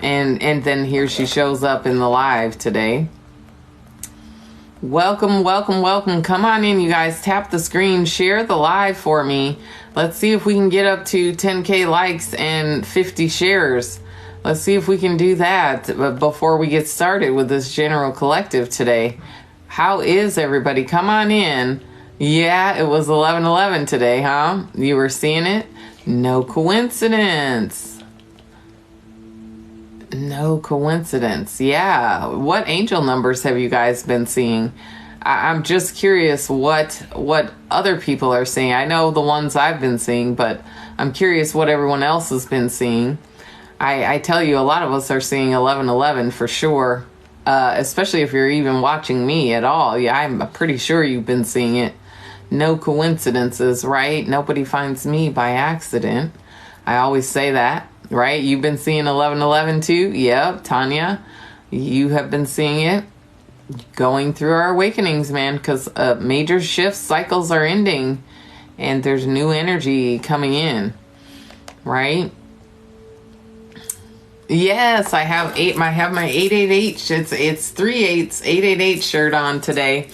And then here she shows up in the live today. Welcome, welcome, welcome. Come on in, you guys. Tap the screen, share the live for me. Let's see if we can get up to 10K likes and 50 shares. Let's see if we can do that before we get started with this general collective today. How is everybody? Come on in. Yeah, it was 11/11 today, huh? You were seeing it? No coincidence. No coincidence. Yeah. What angel numbers have you guys been seeing? I'm just curious what other people are seeing. I know the ones I've been seeing, but I'm curious what everyone else has been seeing. I tell you, a lot of us are seeing 11/11 for sure, especially if you're even watching me at all. Yeah, I'm pretty sure you've been seeing it. No coincidences, right? Nobody finds me by accident. I always say that. Right? You've been seeing 11/11 too? Yep, Tanya. You have been seeing it. Going through our awakenings, man, because major shifts, cycles are ending, and there's new energy coming in. Right? Yes, I have my 888. It's 3/8, 888 shirt on today,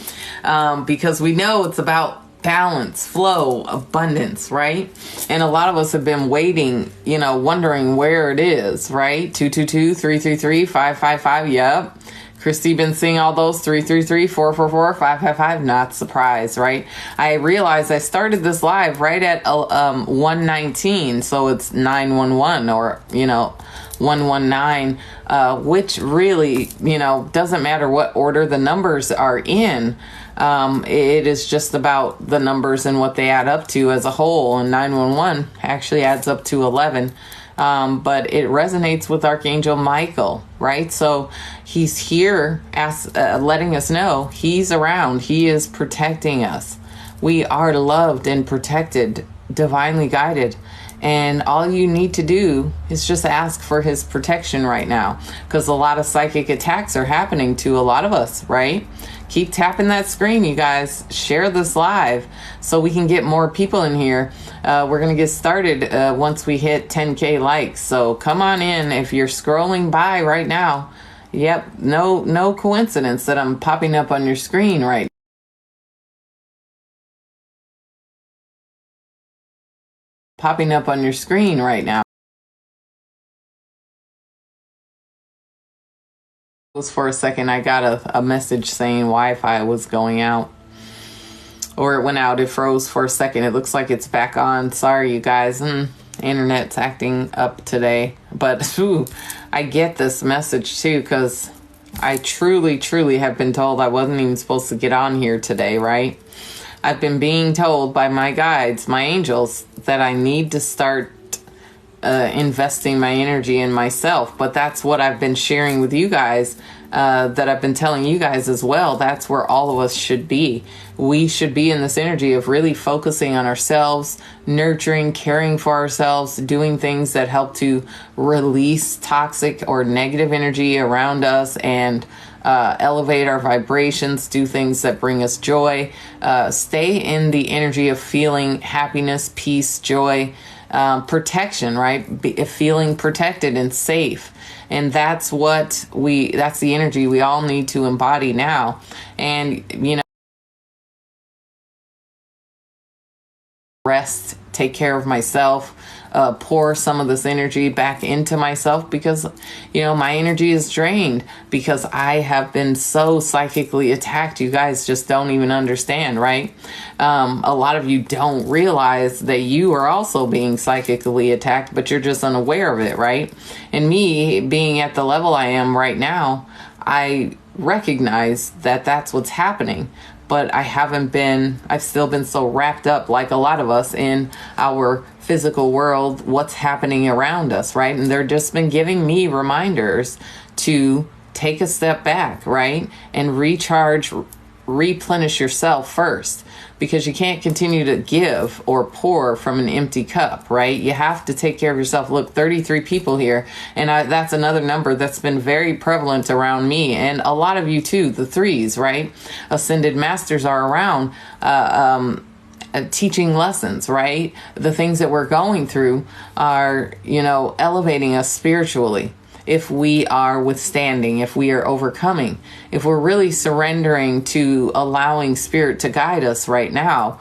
because we know it's about balance, flow, abundance, right? And a lot of us have been waiting, wondering where it is, right? 222, 333, 555. Yep. Christy been seeing all those 333, 444, 555. Not surprised, right? I realized I started this live right at 119, so it's 911 or 119, which really doesn't matter what order the numbers are in. It is just about the numbers and what they add up to as a whole, and 911 actually adds up to 11. But it resonates with Archangel Michael, right? So he's here letting us know he's around. He is protecting us. We are loved and protected, divinely guided. And all you need to do is just ask for his protection right now, because a lot of psychic attacks are happening to a lot of us, right? Keep tapping that screen, you guys. Share this live so we can get more people in here. We're going to get started once we hit 10K likes. So come on in if you're scrolling by right now. Yep, no coincidence that I'm popping up on your screen right now. Popping up on your screen right now. For a second, I got a message saying Wi-Fi was going out, or it went out. It froze for a second. It looks like it's back on. Sorry, you guys. Internet's acting up today, but I get this message too, because I truly have been told I wasn't even supposed to get on here today, right? I've been being told by my guides, my angels, that I need to start investing my energy in myself. But that's what I've been sharing with you guys, that I've been telling you guys as well. That's where all of us should be. We should be in this energy of really focusing on ourselves, nurturing, caring for ourselves, doing things that help to release toxic or negative energy around us, and elevate our vibrations, do things that bring us joy, stay in the energy of feeling happiness, peace, joy, protection, right? Feeling protected and safe. And that's that's the energy we all need to embody now. And, rest, take care of myself, pour some of this energy back into myself, because my energy is drained because I have been so psychically attacked. You guys just don't even understand, right? A lot of you don't realize that you are also being psychically attacked, but you're just unaware of it, right? And me being at the level I am right now, I recognize that that's what's happening. But I've still been so wrapped up, like a lot of us, in our physical world, what's happening around us, right? And they've just been giving me reminders to take a step back, right? And recharge, replenish yourself first, because you can't continue to give or pour from an empty cup, right? You have to take care of yourself. Look, 33 people here, and that's another number that's been very prevalent around me, and a lot of you too, the threes, right? Ascended masters are around teaching lessons, right? The things that we're going through are, elevating us spiritually. if we are withstanding, if we are overcoming, if we're really surrendering to allowing Spirit to guide us right now.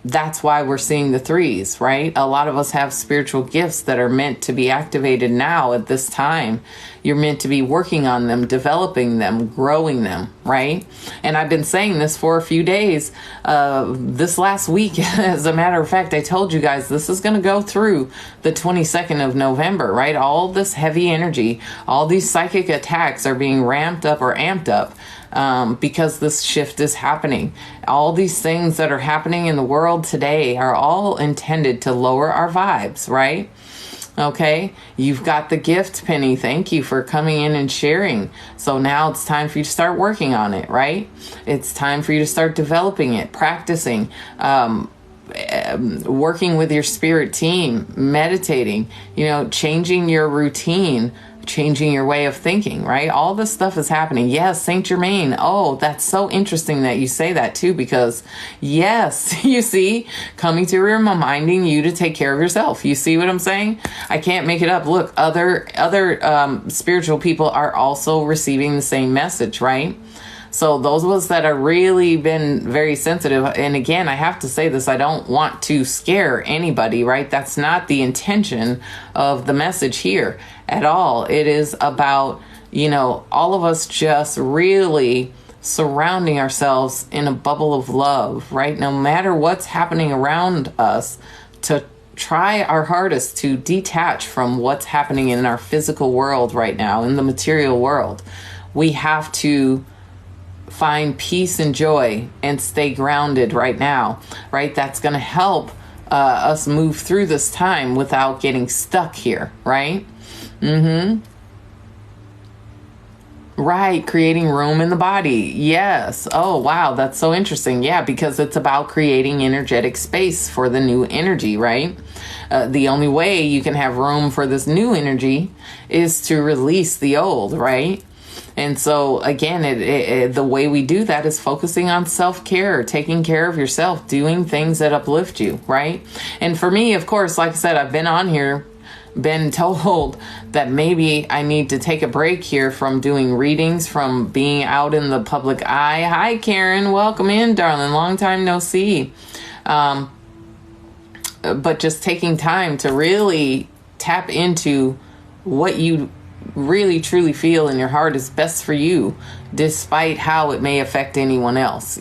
That's why we're seeing the threes, right? A lot of us have spiritual gifts that are meant to be activated now at this time. You're meant to be working on them, developing them, growing them, right? And I've been saying this for a few days. This last week, as a matter of fact, I told you guys this is going to go through the 22nd of November, right? All this heavy energy, all these psychic attacks are being ramped up or amped up. Because this shift is happening. All these things that are happening in the world today are all intended to lower our vibes, right? Okay, you've got the gift, Penny. Thank you for coming in and sharing. So now it's time for you to start working on it, right? It's time for you to start developing it, practicing, working with your spirit team, meditating, changing your routine, changing your way of thinking, right? All this stuff is happening. Yes, Saint Germain. Oh, that's so interesting that you say that too, because yes, you see, coming to reminding you to take care of yourself. You see what I'm saying? I can't make it up. Look, other spiritual people are also receiving the same message, right? So those of us that are really been very sensitive, and again, I have to say this, I don't want to scare anybody, right? That's not the intention of the message here at all. It is about, all of us just really surrounding ourselves in a bubble of love, right? No matter what's happening around us, to try our hardest to detach from what's happening in our physical world right now, in the material world. We have to find peace and joy and stay grounded right now, right? That's going to help us move through this time without getting stuck here, right? Right, creating room in the body. Yes. Oh, wow, that's so interesting. Yeah, because it's about creating energetic space for the new energy, right? The only way you can have room for this new energy is to release the old, right? And so, again, the way we do that is focusing on self-care, taking care of yourself, doing things that uplift you, right? And for me, of course, like I said, I've been on here, been told that maybe I need to take a break here from doing readings, from being out in the public eye. Hi, Karen. Welcome in, darling. Long time no see. But just taking time to really tap into what you really truly feel in your heart is best for you, despite how it may affect anyone else,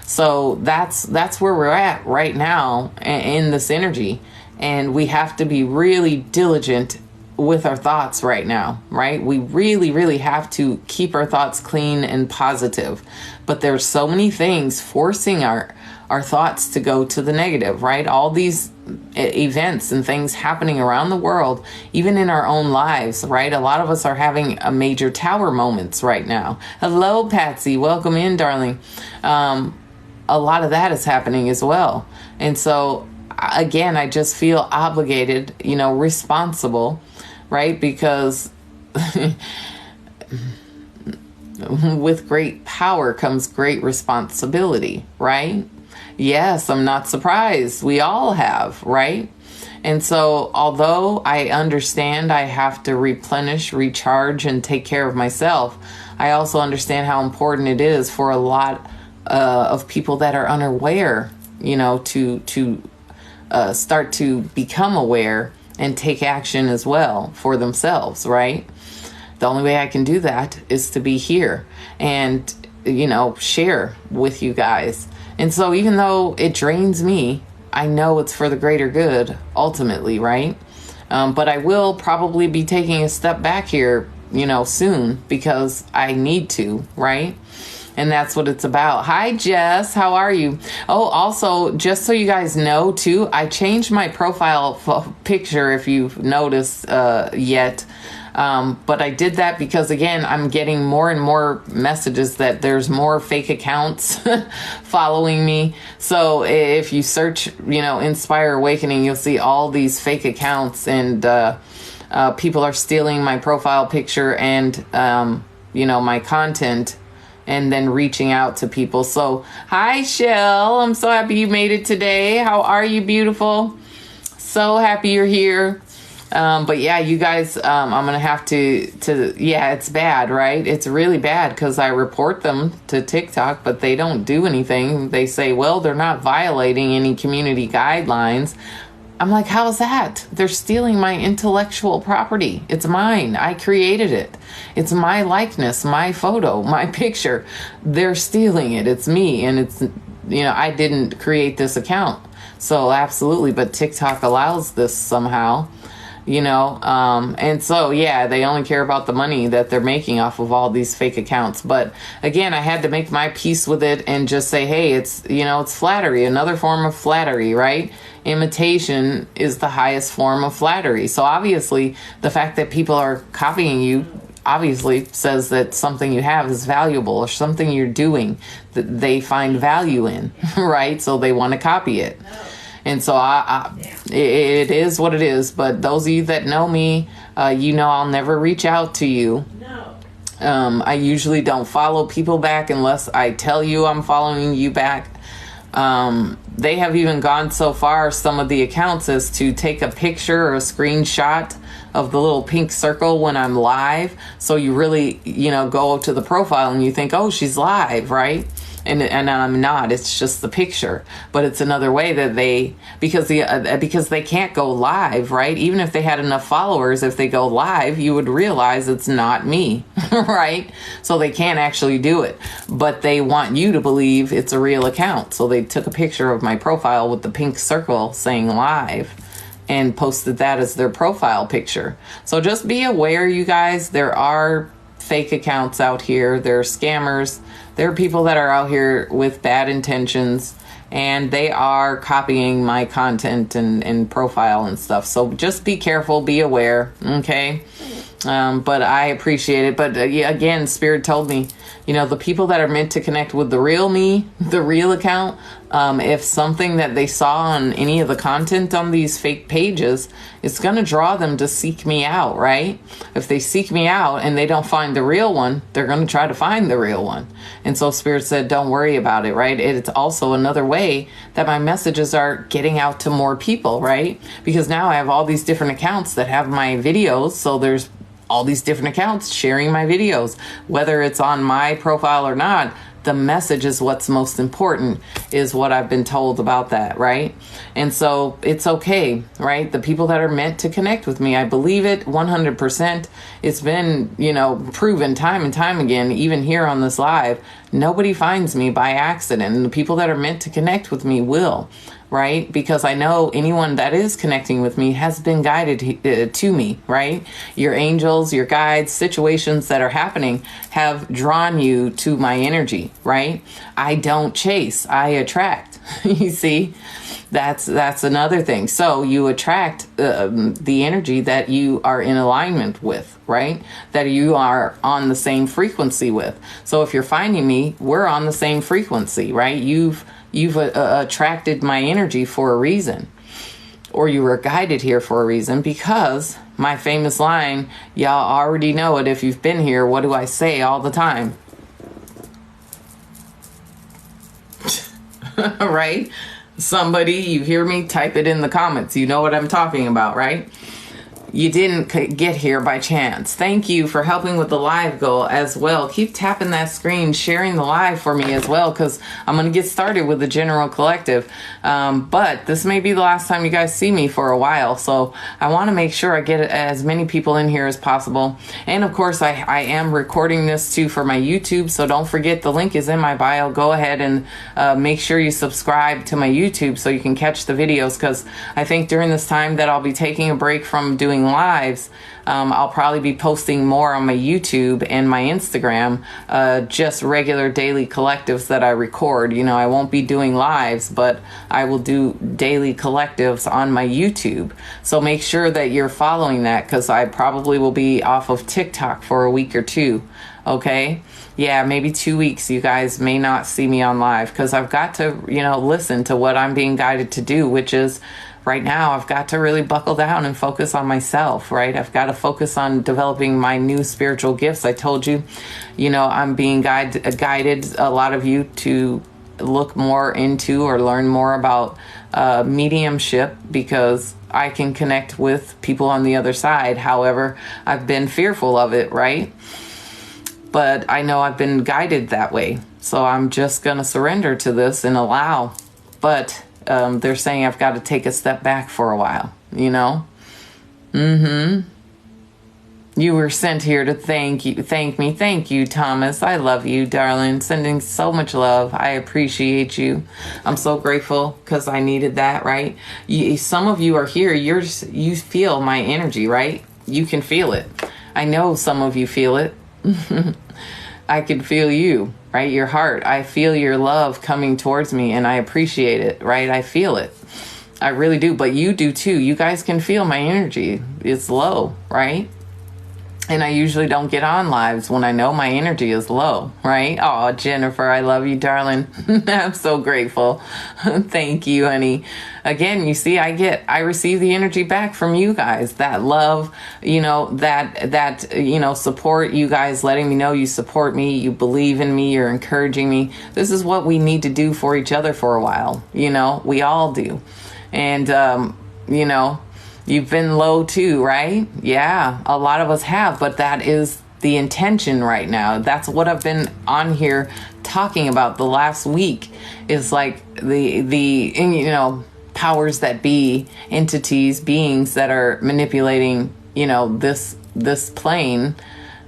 so that's where we're at right now in this energy. And we have to be really diligent with our thoughts right now, right? We really, really have to keep our thoughts clean and positive. But there's so many things forcing our thoughts to go to the negative, right? All these events and things happening around the world, even in our own lives, right? A lot of us are having a major tower moments right now. Hello, Patsy. Welcome in, darling. A lot of that is happening as well. And so, again, I just feel obligated, responsible, right? Because with great power comes great responsibility, right? Yes, I'm not surprised. We all have, right? And so, although I understand I have to replenish, recharge, and take care of myself, I also understand how important it is for a lot of people that are unaware, to start to become aware and take action as well for themselves, right? The only way I can do that is to be here and, share with you guys. And so even though it drains me, I know it's for the greater good, ultimately, right? But I will probably be taking a step back here, soon, because I need to, right? And that's what it's about. Hi, Jess. How are you? Oh, also, just so you guys know, too, I changed my profile picture, if you've noticed yet. But I did that because, again, I'm getting more and more messages that there's more fake accounts following me. So if you search, Inspire Awakening, you'll see all these fake accounts, and people are stealing my profile picture and, my content, and then reaching out to people. So, hi, Shell. I'm so happy you made it today. How are you, beautiful? So happy you're here. But yeah, you guys, I'm gonna have yeah, it's bad, right? It's really bad because I report them to TikTok, but they don't do anything. They say, well, they're not violating any community guidelines. I'm like, how's that? They're stealing my intellectual property. It's mine. I created it. It's my likeness, my photo, my picture. They're stealing it. It's me. And it's, I didn't create this account. So absolutely. But TikTok allows this somehow, and so, yeah, they only care about the money that they're making off of all these fake accounts. But again, I had to make my peace with it and just say, hey, it's flattery, another form of flattery, right? Imitation is the highest form of flattery. So obviously the fact that people are copying you obviously says that something you have is valuable, or something you're doing that they find value in, right? So they want to copy it. And so it is what it is. But those of you that know me, I'll never reach out to you. I usually don't follow people back unless I tell you I'm following you back. They have even gone so far, some of the accounts, as to take a picture or a screenshot of the little pink circle when I'm live. So you really, go to the profile and you think, oh, she's live, right? And I'm not. It's just the picture. But it's another way that because they can't go live, right? Even if they had enough followers, if they go live, you would realize it's not me, right? So they can't actually do it. But they want you to believe it's a real account. So they took a picture of my profile with the pink circle saying live and posted that as their profile picture. So just be aware, you guys. There are fake accounts out here. There are scammers. There are people that are out here with bad intentions, and they are copying my content and profile and stuff. So just be careful, be aware, okay? But I appreciate it. But again, Spirit told me, the people that are meant to connect with the real me, the real account, if something that they saw on any of the content on these fake pages, it's going to draw them to seek me out, right? If they seek me out and they don't find the real one, they're going to try to find the real one. And so Spirit said, don't worry about it, right? It's also another way that my messages are getting out to more people, right? Because now I have all these different accounts that have my videos. So there's all these different accounts sharing my videos, whether it's on my profile or not. The message is what's most important, is what I've been told about that, right? And so it's okay, right? The people that are meant to connect with me, I believe it 100%. It's been, proven time and time again, even here on this live. Nobody finds me by accident, and the people that are meant to connect with me will. Right? Because I know anyone that is connecting with me has been guided to me, right? Your angels, your guides, situations that are happening have drawn you to my energy, right? I don't chase, I attract. You see, that's another thing. So you attract the energy that you are in alignment with, right? That you are on the same frequency with. So if you're finding me, we're on the same frequency, right? You've attracted my energy for a reason, or you were guided here for a reason, because my famous line, y'all already know it if you've been here. What do I say all the time? Right? Somebody, you hear me, type it in the comments. You know what I'm talking about, right? You didn't get here by chance. Thank you for helping with the live goal as well. Keep tapping that screen, sharing the live for me as well, because I'm going to get started with the General Collective. But this may be the last time you guys see me for a while. So I want to make sure I get as many people in here as possible. And of course, I am recording this too for my YouTube. So don't forget, the link is in my bio. Go ahead and make sure you subscribe to my YouTube so you can catch the videos, because I think during this time that I'll be taking a break from doing lives, I'll probably be posting more on my YouTube and my Instagram, just regular daily collectives that I record. I won't be doing lives, but I will do daily collectives on my YouTube. So make sure that you're following that, because I probably will be off of TikTok for a week or two. Okay? Yeah, maybe 2 weeks. You guys may not see me on live, because I've got to, listen to what I'm being guided to do, which is, right now, I've got to really buckle down and focus on myself, right? I've got to focus on developing my new spiritual gifts. I told you, I'm being guided, a lot of you, to look more into or learn more about mediumship, because I can connect with people on the other side. However, I've been fearful of it, right? But I know I've been guided that way. So I'm just going to surrender to this and allow. But they're saying I've got to take a step back for a while, you know? You were sent here to thank me. Thank you, Thomas. I love you, darling. Sending so much love. I appreciate you. I'm so grateful because I needed that, right? Some of you are here. You feel my energy, right? You can feel it. I know some of you feel it. I can feel you, right? Your heart. I feel your love coming towards me, and I appreciate it, right? I feel it. I really do. But you do too. You guys can feel my energy. It's low, right? And I usually don't get on lives when I know my energy is low, right? Oh, Jennifer, I love you, darling. I'm so grateful. Thank you, honey. Again, you see, I receive the energy back from you guys. That love, that support, you guys letting me know you support me, you believe in me, you're encouraging me. This is what we need to do for each other for a while. We all do. And, you've been low too, right? Yeah, a lot of us have, but that is the intention right now. That's what I've been on here talking about the last week, is like the powers that be, entities, beings that are manipulating, this plane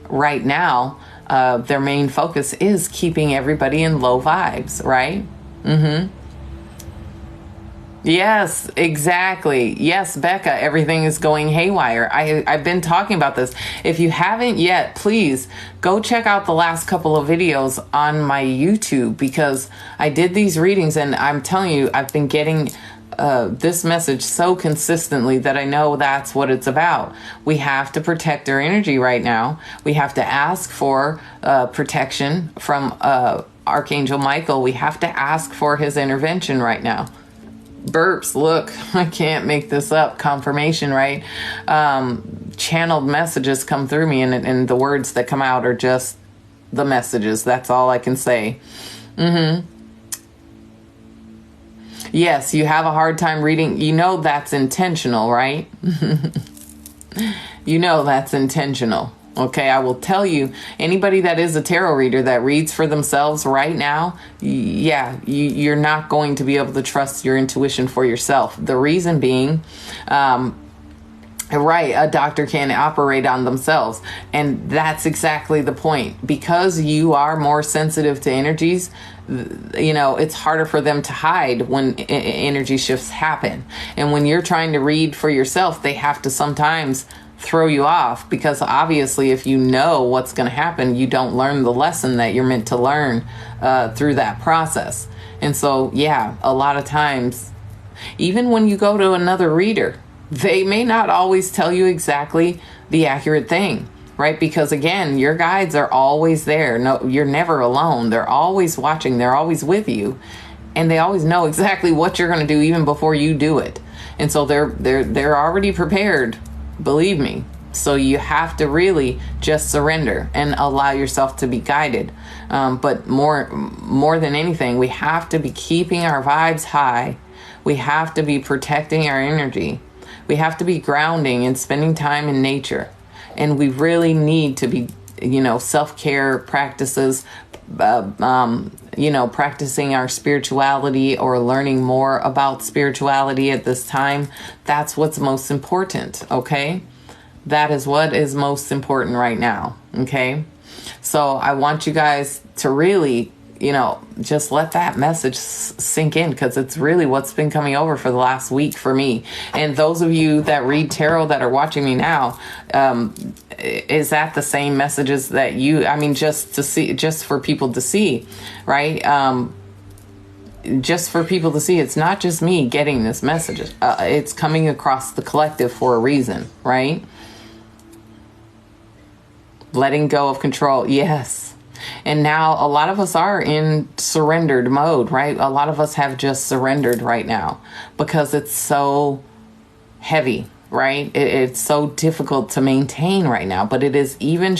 right now. Their main focus is keeping everybody in low vibes, right? Yes, exactly. Yes, Becca, everything is going haywire. I've been talking about this. If you haven't yet, please go check out the last couple of videos on my YouTube, because I did these readings and I'm telling you, I've been getting this message so consistently that I know that's what it's about. We have to protect our energy right now. We have to ask for protection from Archangel Michael. We have to ask for his intervention right now. Burps, look, I can't make this up. Confirmation, right? Channeled messages come through me, and the words that come out are just the messages. That's all I can say. Yes, you have a hard time reading. That's intentional, right? That's intentional. Okay, I will tell you, anybody that is a tarot reader that reads for themselves right now, you're not going to be able to trust your intuition for yourself. The reason being, a doctor can operate on themselves. And that's exactly the point. Because you are more sensitive to energies, it's harder for them to hide when energy shifts happen. And when you're trying to read for yourself, they have to sometimes throw you off, because obviously if you know what's going to happen, you don't learn the lesson that you're meant to learn through that process. And so, a lot of times, even when you go to another reader, they may not always tell you exactly the accurate thing, right? Because again, your guides are always there. No, you're never alone. They're always watching. They're always with you. And they always know exactly what you're going to do even before you do it. And so they're already prepared. Believe me. So you have to really just surrender and allow yourself to be guided. But more than anything, we have to be keeping our vibes high. We have to be protecting our energy. We have to be grounding and spending time in nature. And we really need to be, self-care practices, practicing our spirituality or learning more about spirituality at this time. That's what's most important, okay? That is what is most important right now, okay? So I want you guys to really, just let that message sink in, because it's really what's been coming over for the last week for me. And those of you that read tarot that are watching me now, is that the same messages that just for people to see, right? Just for people to see. It's not just me getting this message. It's coming across the collective for a reason, right? Letting go of control. Yes. And now a lot of us are in surrendered mode, right? A lot of us have just surrendered right now because it's so heavy, right? It's so difficult to maintain right now, but it is even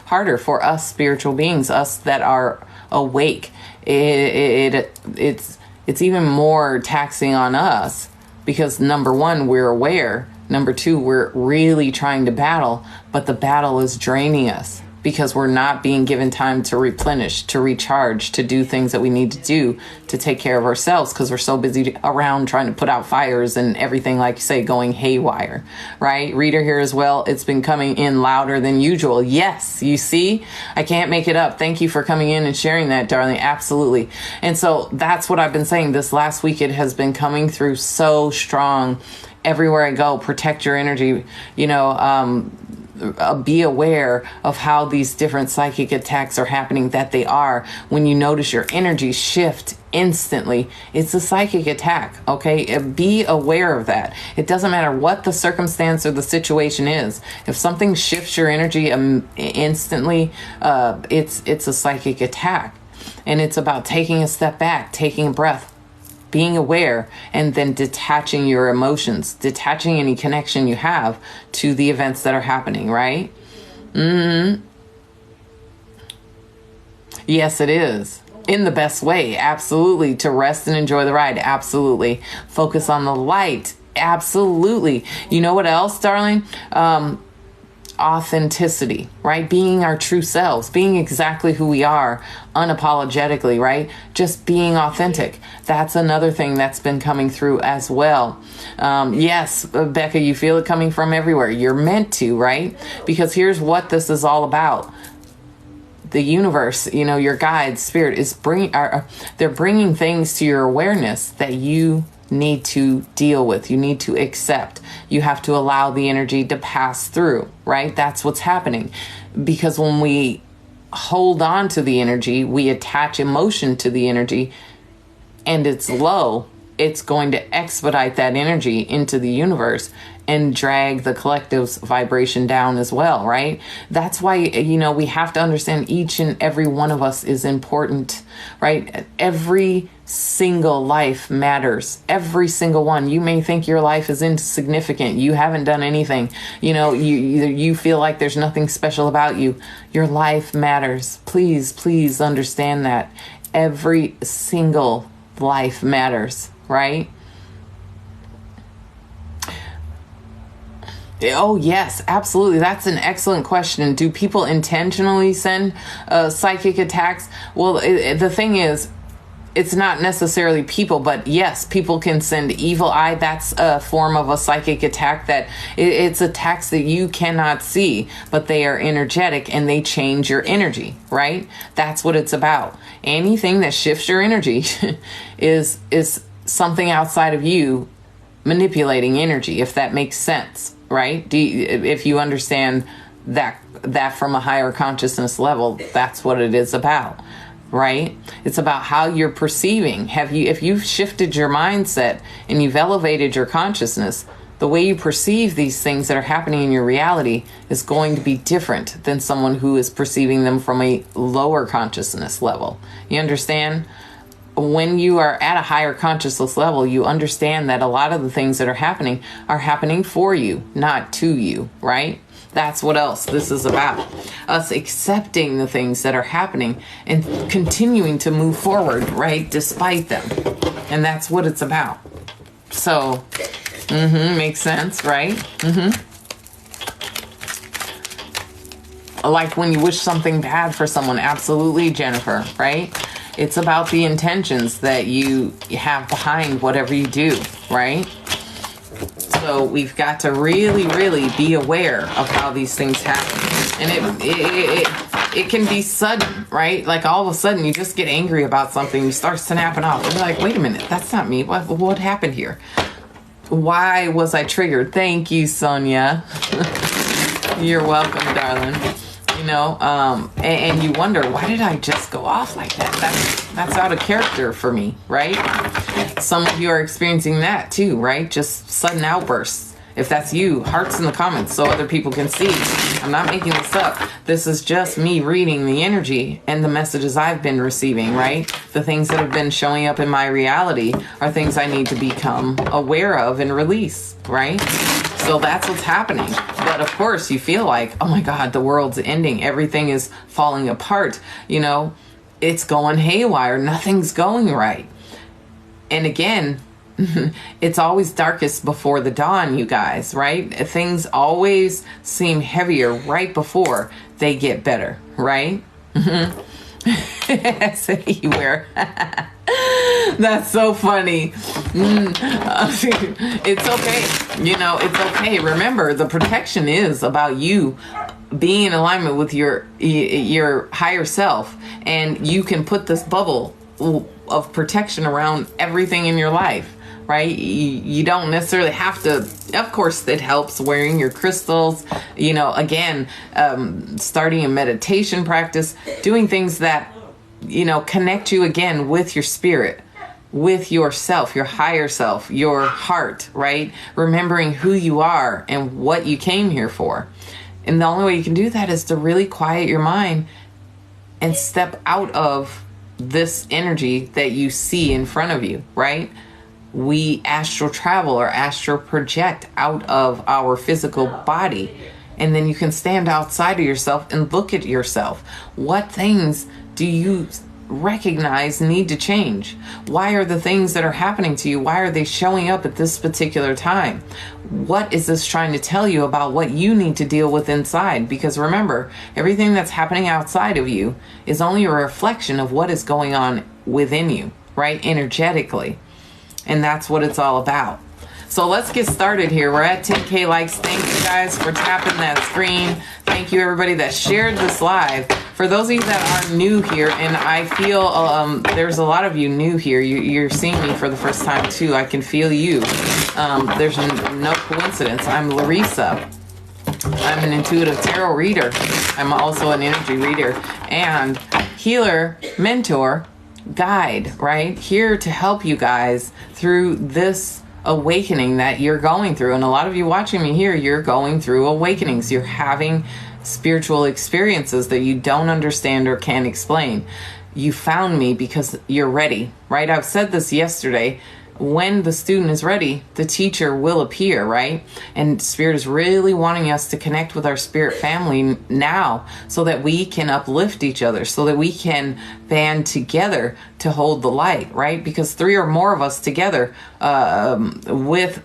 harder for us spiritual beings, us that are awake. It's even more taxing on us because number one, we're aware. Number two, we're really trying to battle, but the battle is draining us because we're not being given time to replenish, to recharge, to do things that we need to do to take care of ourselves, because we're so busy around trying to put out fires and everything, like you say, going haywire, right? Reader here as well. It's been coming in louder than usual. Yes, you see, I can't make it up. Thank you for coming in and sharing that, darling. Absolutely. And so that's what I've been saying. This last week, it has been coming through so strong. Everywhere I go, protect your energy, be aware of how these different psychic attacks are happening, that they are. When you notice your energy shift instantly, it's a psychic attack, okay? Be aware of that. It doesn't matter what the circumstance or the situation is. If something shifts your energy instantly, it's a psychic attack. And it's about taking a step back, taking a breath, being aware, and then detaching your emotions, detaching any connection you have to the events that are happening, right? Yes, it is. In the best way, absolutely. To rest and enjoy the ride, absolutely. Focus on the light, absolutely. You know what else, darling? Authenticity, right? Being our true selves, being exactly who we are, unapologetically, right? Just being authentic. That's another thing that's been coming through as well. Yes, Becca, you feel it coming from everywhere. You're meant to, right? Because here's what this is all about. The universe, your guides, spirit is they're bringing things to your awareness that you need to deal with. You need to accept. You have to allow the energy to pass through, right? That's what's happening. Because when we hold on to the energy, we attach emotion to the energy, and it's low, it's going to expedite that energy into the universe and drag the collective's vibration down as well, right? That's why, we have to understand each and every one of us is important, right? Every single life matters. Every single one. You may think your life is insignificant. You haven't done anything. You feel like there's nothing special about you. Your life matters. Please understand that. Every single life matters, right? Oh, yes, absolutely. That's an excellent question. Do people intentionally send psychic attacks? Well, the thing is, it's not necessarily people, but yes, people can send evil eye. That's a form of a psychic attack that it's attacks that you cannot see, but they are energetic and they change your energy, right? That's what it's about. Anything that shifts your energy is something outside of you manipulating energy, if that makes sense. Right? If you understand that from a higher consciousness level, that's what it is about, right? It's about how you're perceiving. If you've shifted your mindset and you've elevated your consciousness, the way you perceive these things that are happening in your reality is going to be different than someone who is perceiving them from a lower consciousness level. You understand? When you are at a higher consciousness level, you understand that a lot of the things that are happening for you, not to you, right? That's what else this is about. Us accepting the things that are happening and continuing to move forward, right? Despite them. And that's what it's about. So, makes sense, right? Like when you wish something bad for someone, absolutely, Jennifer, right? It's about the intentions that you have behind whatever you do, right? So we've got to really, really be aware of how these things happen. And it can be sudden, right? Like all of a sudden you just get angry about something, you start snapping off. And you're like, wait a minute, that's not me. What happened here? Why was I triggered? Thank you, Sonia. You're welcome, darling. And you wonder, why did I just go off like that? That's out of character for me, right? Some of you are experiencing that too, right? Just sudden outbursts. If that's you, hearts in the comments so other people can see. I'm not making this up. This is just me reading the energy and the messages I've been receiving, right? The things that have been showing up in my reality are things I need to become aware of and release, right? So that's what's happening. But of course, you feel like, oh my God, the world's ending. Everything is falling apart. It's going haywire. Nothing's going right. And again, it's always darkest before the dawn, you guys, right? Things always seem heavier right before they get better, right? Anywhere. That's so funny. It's okay. You know, it's okay. Remember, the protection is about you being in alignment with your higher self, and you can put this bubble of protection around everything in your life, right? You don't necessarily have to. Of course, it helps wearing your crystals, you know, again, starting a meditation practice, doing things that, you know, connect you again with your spirit, with yourself, your higher self, your heart, right? Remembering who you are and what you came here for. And the only way you can do that is to really quiet your mind and step out of this energy that you see in front of you, right? We astral travel or astral project out of our physical body. And then you can stand outside of yourself and look at yourself. What things do you recognize need to change? Why are the things that are happening to you, why are they showing up at this particular time? What is this trying to tell you about what you need to deal with inside? Because remember, everything that's happening outside of you is only a reflection of what is going on within you, right? Energetically. And that's what it's all about. So let's get started here. We're at 10K likes. Thank you guys for tapping that screen. Thank you everybody that shared this live. For those of you that are new here, and I feel there's a lot of you new here. You're seeing me for the first time too. I can feel you. There's no coincidence. I'm Larissa. I'm an intuitive tarot reader. I'm also an energy reader and healer, mentor, guide, right? Here to help you guys through this awakening that you're going through. And a lot of you watching me here, you're going through awakenings. You're having spiritual experiences that you don't understand or can't explain. You found me because you're ready, right? I've said this yesterday. When the student is ready, the teacher will appear, right? And Spirit is really wanting us to connect with our spirit family now so that we can uplift each other, so that we can band together to hold the light, right? Because 3 or more of us together with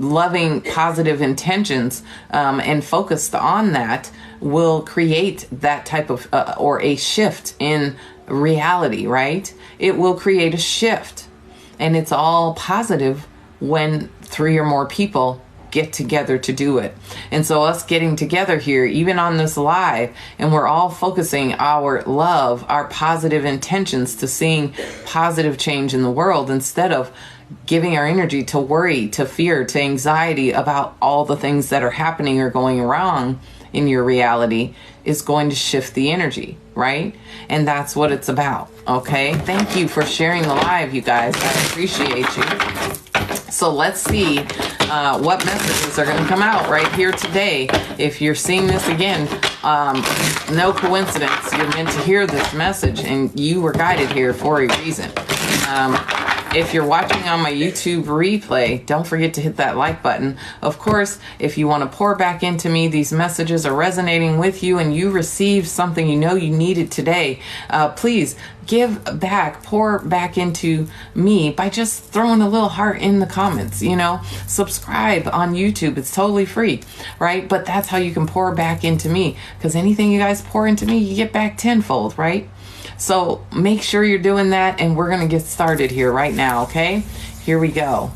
loving, positive intentions and focused on that will create that type of, or a shift in reality, right? It will create a shift. And it's all positive when 3 or more people get together to do it. And so us getting together here, even on this live, and we're all focusing our love, our positive intentions to seeing positive change in the world instead of giving our energy to worry, to fear, to anxiety about all the things that are happening or going wrong in your reality, is going to shift the energy, right? And that's what it's about, okay? Thank you for sharing the live, you guys. I appreciate you. So let's see what messages are going to come out right here today. If you're seeing this again, no coincidence. You're meant to hear this message, and you were guided here for a reason. If you're watching on my YouTube replay, don't forget to hit that like button. Of course, if you want to pour back into me, these messages are resonating with you and you received something you know you needed today, please give back, pour back into me by just throwing a little heart in the comments, you know, subscribe on YouTube. It's totally free, right? But that's how you can pour back into me, because anything you guys pour into me, you get back tenfold, right? So make sure you're doing that, and we're going to get started here right now, okay? Here we go.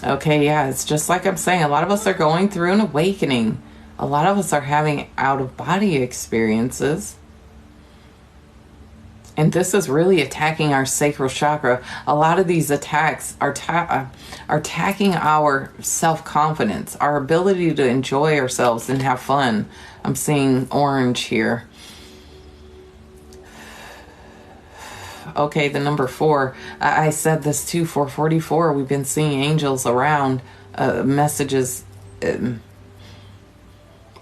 Okay, yeah, it's just like I'm saying. A lot of us are going through an awakening. A lot of us are having out-of-body experiences. And this is really attacking our sacral chakra. A lot of these attacks are attacking our self-confidence, our ability to enjoy ourselves and have fun. I'm seeing orange here. Okay, the number 4. I said this too, 444. We've been seeing angels around, messages,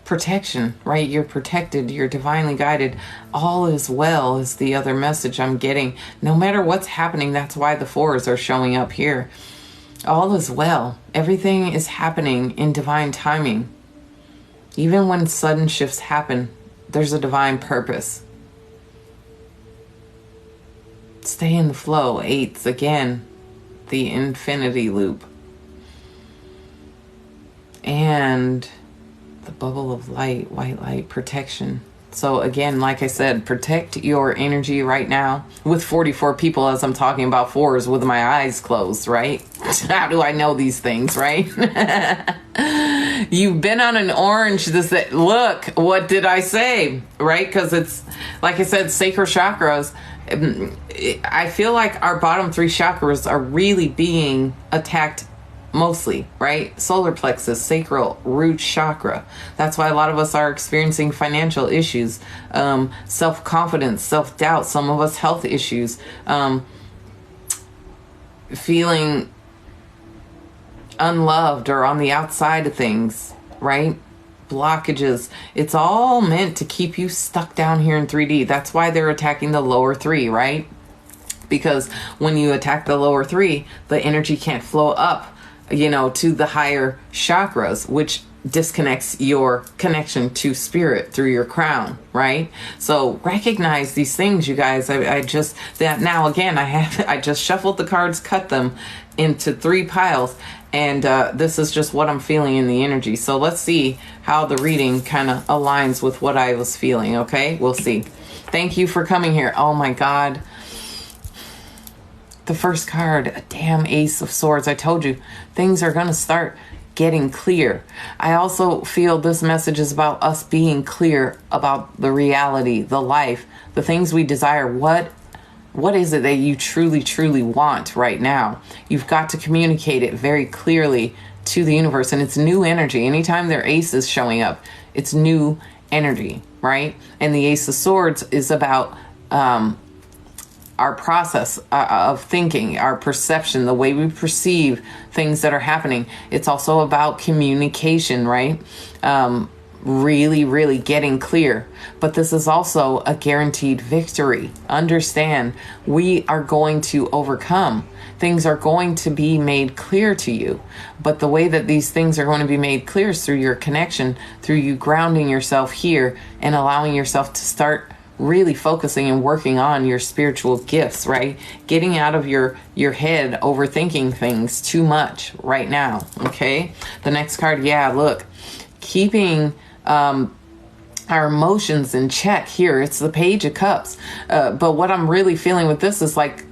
protection, right? You're protected, you're divinely guided. All is well is the other message I'm getting. No matter what's happening, that's why the 4s are showing up here. All is well. Everything is happening in divine timing. Even when sudden shifts happen, there's a divine purpose. Stay in the flow. 8's again, the infinity loop. And the bubble of light, white light, protection. So again, like I said, protect your energy right now with 44 people as I'm talking about 4s with my eyes closed, right? How do I know these things, right? You've been on an orange. Look, what did I say, right? Because it's, like I said, sacral chakras. I feel like our bottom 3 chakras are really being attacked mostly, right? Solar plexus, sacral, root chakra. That's why a lot of us are experiencing financial issues, self-confidence, self-doubt, some of us health issues, feeling unloved or on the outside of things, right? Blockages. It's all meant to keep you stuck down here in 3D. That's why they're attacking the lower 3, right? Because when you attack the lower 3, the energy can't flow up, to the higher chakras, which disconnects your connection to spirit through your crown, right? So recognize these things, you guys. I just shuffled the cards, cut them into 3 piles, and this is just what I'm feeling in the energy. So let's see how the reading kind of aligns with what I was feeling, okay? We'll see. Thank you for coming here. Oh my God. The first card, a damn Ace of Swords. I told you, things are going to start getting clear. I also feel this message is about us being clear about the reality, the life, the things we desire. What is it that you truly, truly want right now? You've got to communicate it very clearly to the universe, and it's new energy. Anytime there are aces showing up, it's new energy, right? And the Ace of Swords is about our process of thinking, our perception, the way we perceive things that are happening. It's also about communication, right? Really, really getting clear. But this is also a guaranteed victory. Understand, we are going to overcome. Things are going to be made clear to you. But the way that these things are going to be made clear is through your connection, through you grounding yourself here and allowing yourself to start really focusing and working on your spiritual gifts, right? Getting out of your head, overthinking things too much right now, okay? The next card, look, keeping our emotions in check here. It's the Page of Cups. But what I'm really feeling with this is like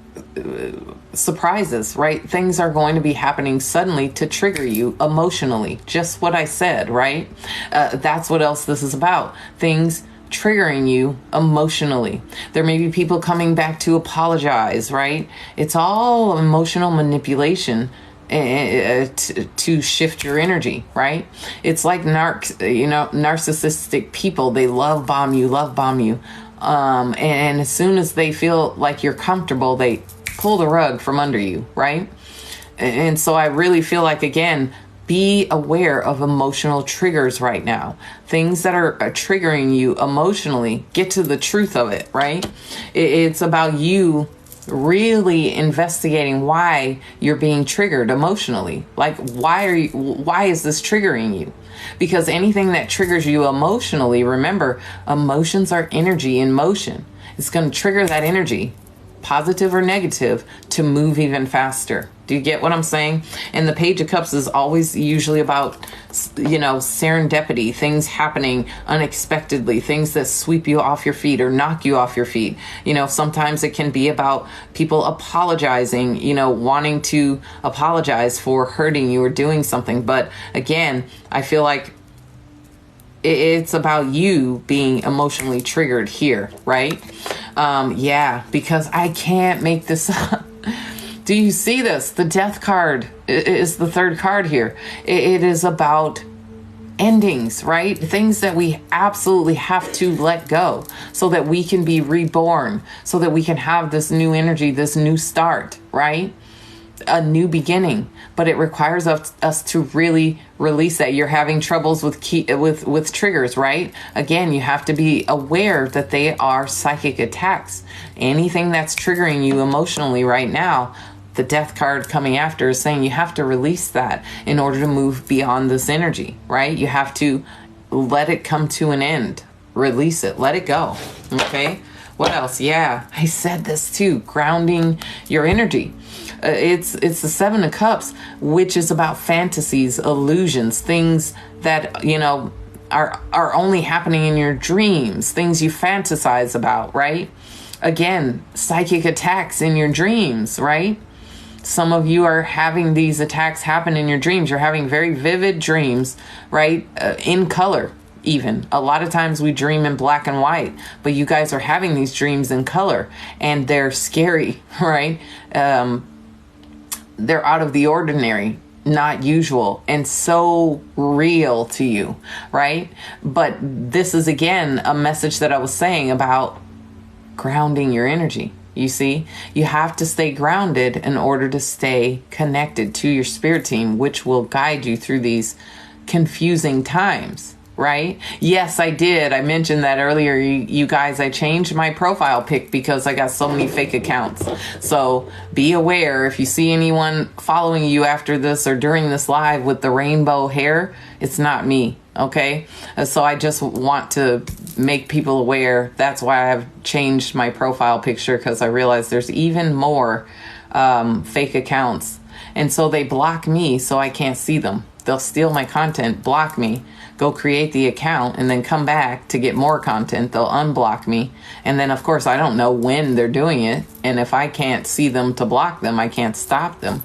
surprises, right? Things are going to be happening suddenly to trigger you emotionally. Just what I said, right? That's what else this is about. Things triggering you emotionally. There may be people coming back to apologize, right? It's all emotional manipulation to shift your energy, right? It's like narcissistic people. They love bomb you. And as soon as they feel like you're comfortable, they pull the rug from under you, right? And so I really feel like, again, be aware of emotional triggers right now. Things that are triggering you emotionally, get to the truth of it, right? It's about you really investigating why you're being triggered emotionally. Like, why is this triggering you? Because anything that triggers you emotionally, remember, emotions are energy in motion. It's going to trigger that energy, positive or negative, to move even faster. Do you get what I'm saying? And the Page of Cups is always usually about, serendipity, things happening unexpectedly, things that sweep you off your feet or knock you off your feet. Sometimes it can be about people apologizing, wanting to apologize for hurting you or doing something. But again, I feel like it's about you being emotionally triggered here, right? Because I can't make this up. Do you see this? The Death card is the third card here. It is about endings, right? Things that we absolutely have to let go so that we can be reborn, so that we can have this new energy, this new start, right? A new beginning. But it requires us to really release that. You're having troubles with triggers, right? Again, you have to be aware that they are psychic attacks. Anything that's triggering you emotionally right now, the Death card coming after is saying you have to release that in order to move beyond this energy, right? You have to let it come to an end. Release it. Let it go. Okay? What else? Yeah, I said this too. Grounding your energy. It's the Seven of Cups, which is about fantasies, illusions, things that, are only happening in your dreams, things you fantasize about, right? Again, psychic attacks in your dreams, right? Some of you are having these attacks happen in your dreams. You're having very vivid dreams, right? In color, even. A lot of times we dream in black and white, but you guys are having these dreams in color, and they're scary, right? They're out of the ordinary, not usual, and so real to you, right? But this is, again, a message that I was saying about grounding your energy. You see, you have to stay grounded in order to stay connected to your spirit team, which will guide you through these confusing times, right? Yes, I did. I mentioned that earlier, you guys. I changed my profile pic because I got so many fake accounts. So be aware if you see anyone following you after this or during this live with the rainbow hair, it's not me. Okay, so I just want to make people aware. That's why I've changed my profile picture, because I realize there's even more fake accounts. And so they block me so I can't see them. They'll steal my content, block me, go create the account, and then come back to get more content. They'll unblock me. And then, of course, I don't know when they're doing it. And if I can't see them to block them, I can't stop them.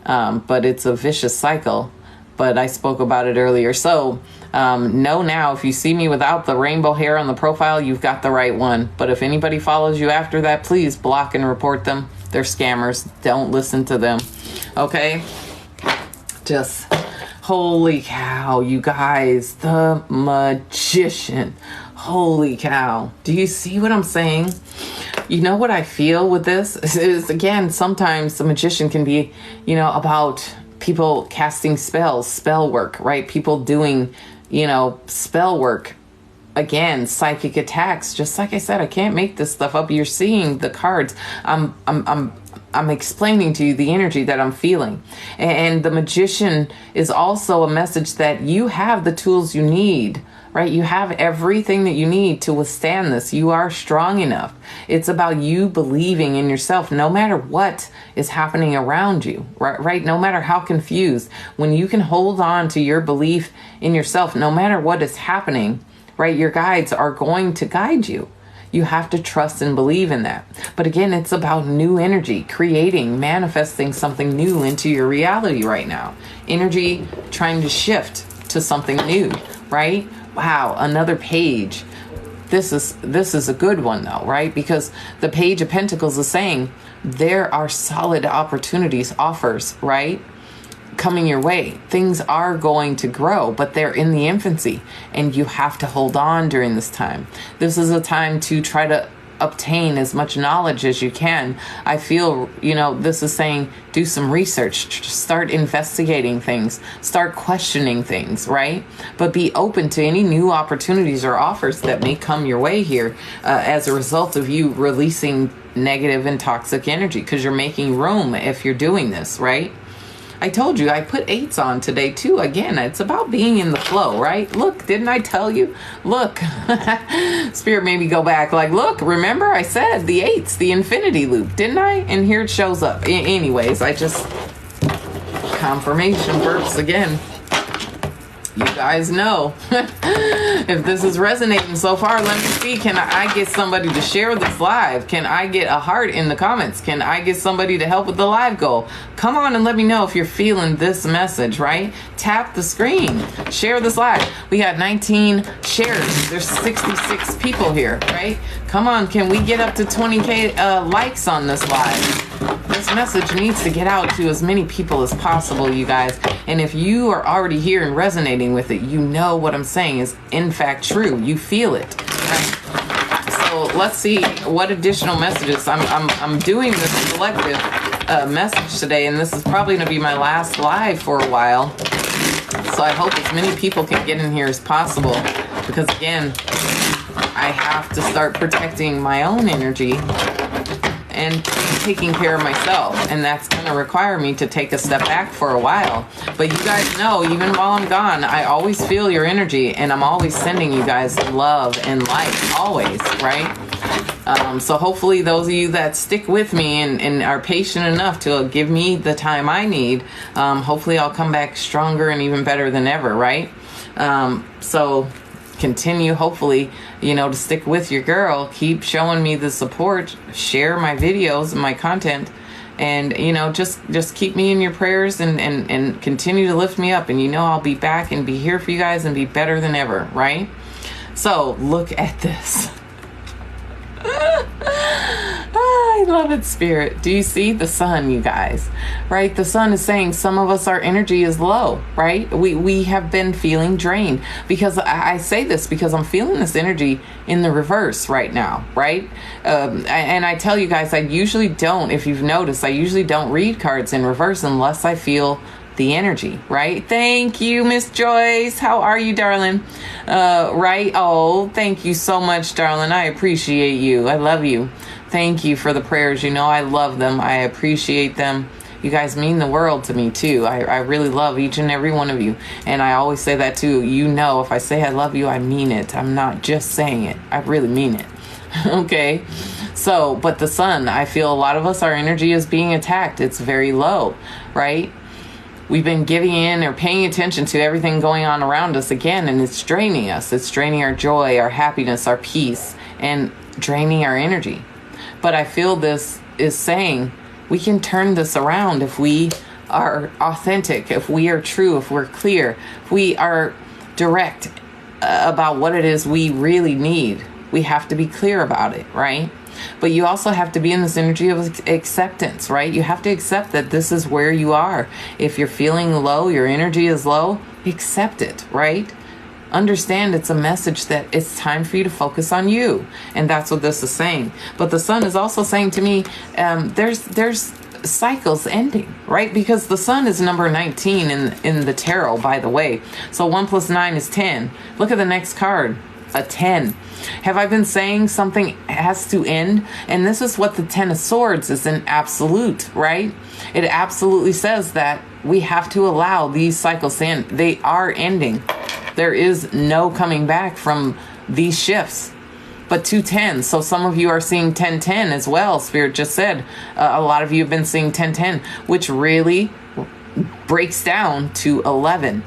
But it's a vicious cycle. But I spoke about it earlier. So know now, if you see me without the rainbow hair on the profile, you've got the right one. But if anybody follows you after that, please block and report them. They're scammers. Don't listen to them. Okay? Just, holy cow, you guys. The Magician. Holy cow. Do you see what I'm saying? You know what I feel with this? Is, again, sometimes the Magician can be, about people casting spells, spell work, right? People doing, spell work. Again, psychic attacks. Just like I said, I can't make this stuff up. You're seeing the cards. I'm explaining to you the energy that I'm feeling. And the Magician is also a message that you have the tools you need, right? You have everything that you need to withstand this. You are strong enough. It's about you believing in yourself, no matter what is happening around you, right? No matter how confused. When you can hold on to your belief in yourself, no matter what is happening, right? Your guides are going to guide you. You have to trust and believe in that. But again, it's about new energy, creating, manifesting something new into your reality right now. Energy trying to shift to something new, right? Wow, another page. This is a good one though, right? Because the Page of Pentacles is saying there are solid opportunities, offers, right? Coming your way. Things are going to grow, but they're in the infancy, and you have to hold on during this time. This is a time to try to obtain as much knowledge as you can. I feel, this is saying do some research, start investigating things, start questioning things, right? But be open to any new opportunities or offers that may come your way here as a result of you releasing negative and toxic energy, because you're making room if you're doing this, right? I told you I put 8s on today too. Again, it's about being in the flow, right? Look, didn't I tell you? Look, Spirit made me go back like, look, remember I said the 8s, the infinity loop, didn't I? And here it shows up. Anyways, I just, confirmation burps again. You guys know. If this is resonating so far, let me see. Can I get somebody to share this live? Can I get a heart in the comments? Can I get somebody to help with the live goal? Come on and let me know if you're feeling this message, right? Tap the screen. Share this live. We got 19 shares. There's 66 people here, right? Come on, can we get up to 20K likes on this live? This message needs to get out to as many people as possible, you guys. And if you are already here and resonating with it, you know what I'm saying is in fact true. You feel it. Right? So let's see what additional messages. I'm doing this collective message today, and this is probably going to be my last live for a while. So I hope as many people can get in here as possible, because again, I have to start protecting my own energy and taking care of myself. And that's going to require me to take a step back for a while. But you guys know, even while I'm gone, I always feel your energy, and I'm always sending you guys love and light, always, right? So hopefully those of you that stick with me and are patient enough to give me the time I need, hopefully I'll come back stronger and even better than ever, right? So continue, hopefully, to stick with your girl. Keep showing me the support. Share my videos and my content. And, just keep me in your prayers and continue to lift me up. And I'll be back and be here for you guys and be better than ever, right? So look at this. I love it, Spirit. Do you see the sun, you guys? Right? The sun is saying some of us, our energy is low, right? We have been feeling drained, because I say this because I'm feeling this energy in the reverse right now, right? And I tell you guys, I usually don't, if you've noticed, I usually don't read cards in reverse unless I feel the energy, right? Thank you, Miss Joyce. How are you, darling? Right? Oh, thank you so much, darling. I appreciate you. I love you. Thank you for the prayers. I love them. I appreciate them. You guys mean the world to me too. I really love each and every one of you. And I always say that too. If I say I love you, I mean it. I'm not just saying it. I really mean it. Okay. So, but the sun, I feel a lot of us, our energy is being attacked. It's very low, right? We've been giving in or paying attention to everything going on around us again, and it's draining us. It's draining our joy, our happiness, our peace, and draining our energy. But I feel this is saying we can turn this around if we are authentic, if we are true, if we're clear, if we are direct about what it is we really need. We have to be clear about it, right? But you also have to be in this energy of acceptance, right? You have to accept that this is where you are. If you're feeling low, your energy is low, accept it, right? Understand it's a message that it's time for you to focus on you. And that's what this is saying. But the sun is also saying to me, there's cycles ending, right? Because the sun is number 19 in the tarot, by the way. So 1 + 9 is 10. Look at the next card. A 10. Have I been saying something has to end? And this is what the 10 of Swords is, an absolute, right? It absolutely says that we have to allow these cycles to end. They are ending. There is no coming back from these shifts. But 210, so some of you are seeing 1010 as well. Spirit just said a lot of you have been seeing 1010, which really breaks down to 11.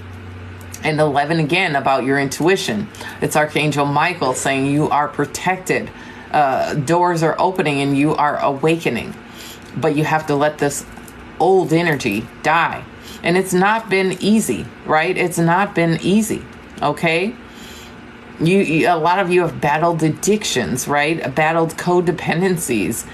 And 11 again about your intuition. It's Archangel Michael saying you are protected. Doors are opening and you are awakening. But you have to let this old energy die. And it's not been easy, right? It's not been easy, okay? A lot of you have battled addictions, right? Battled codependencies.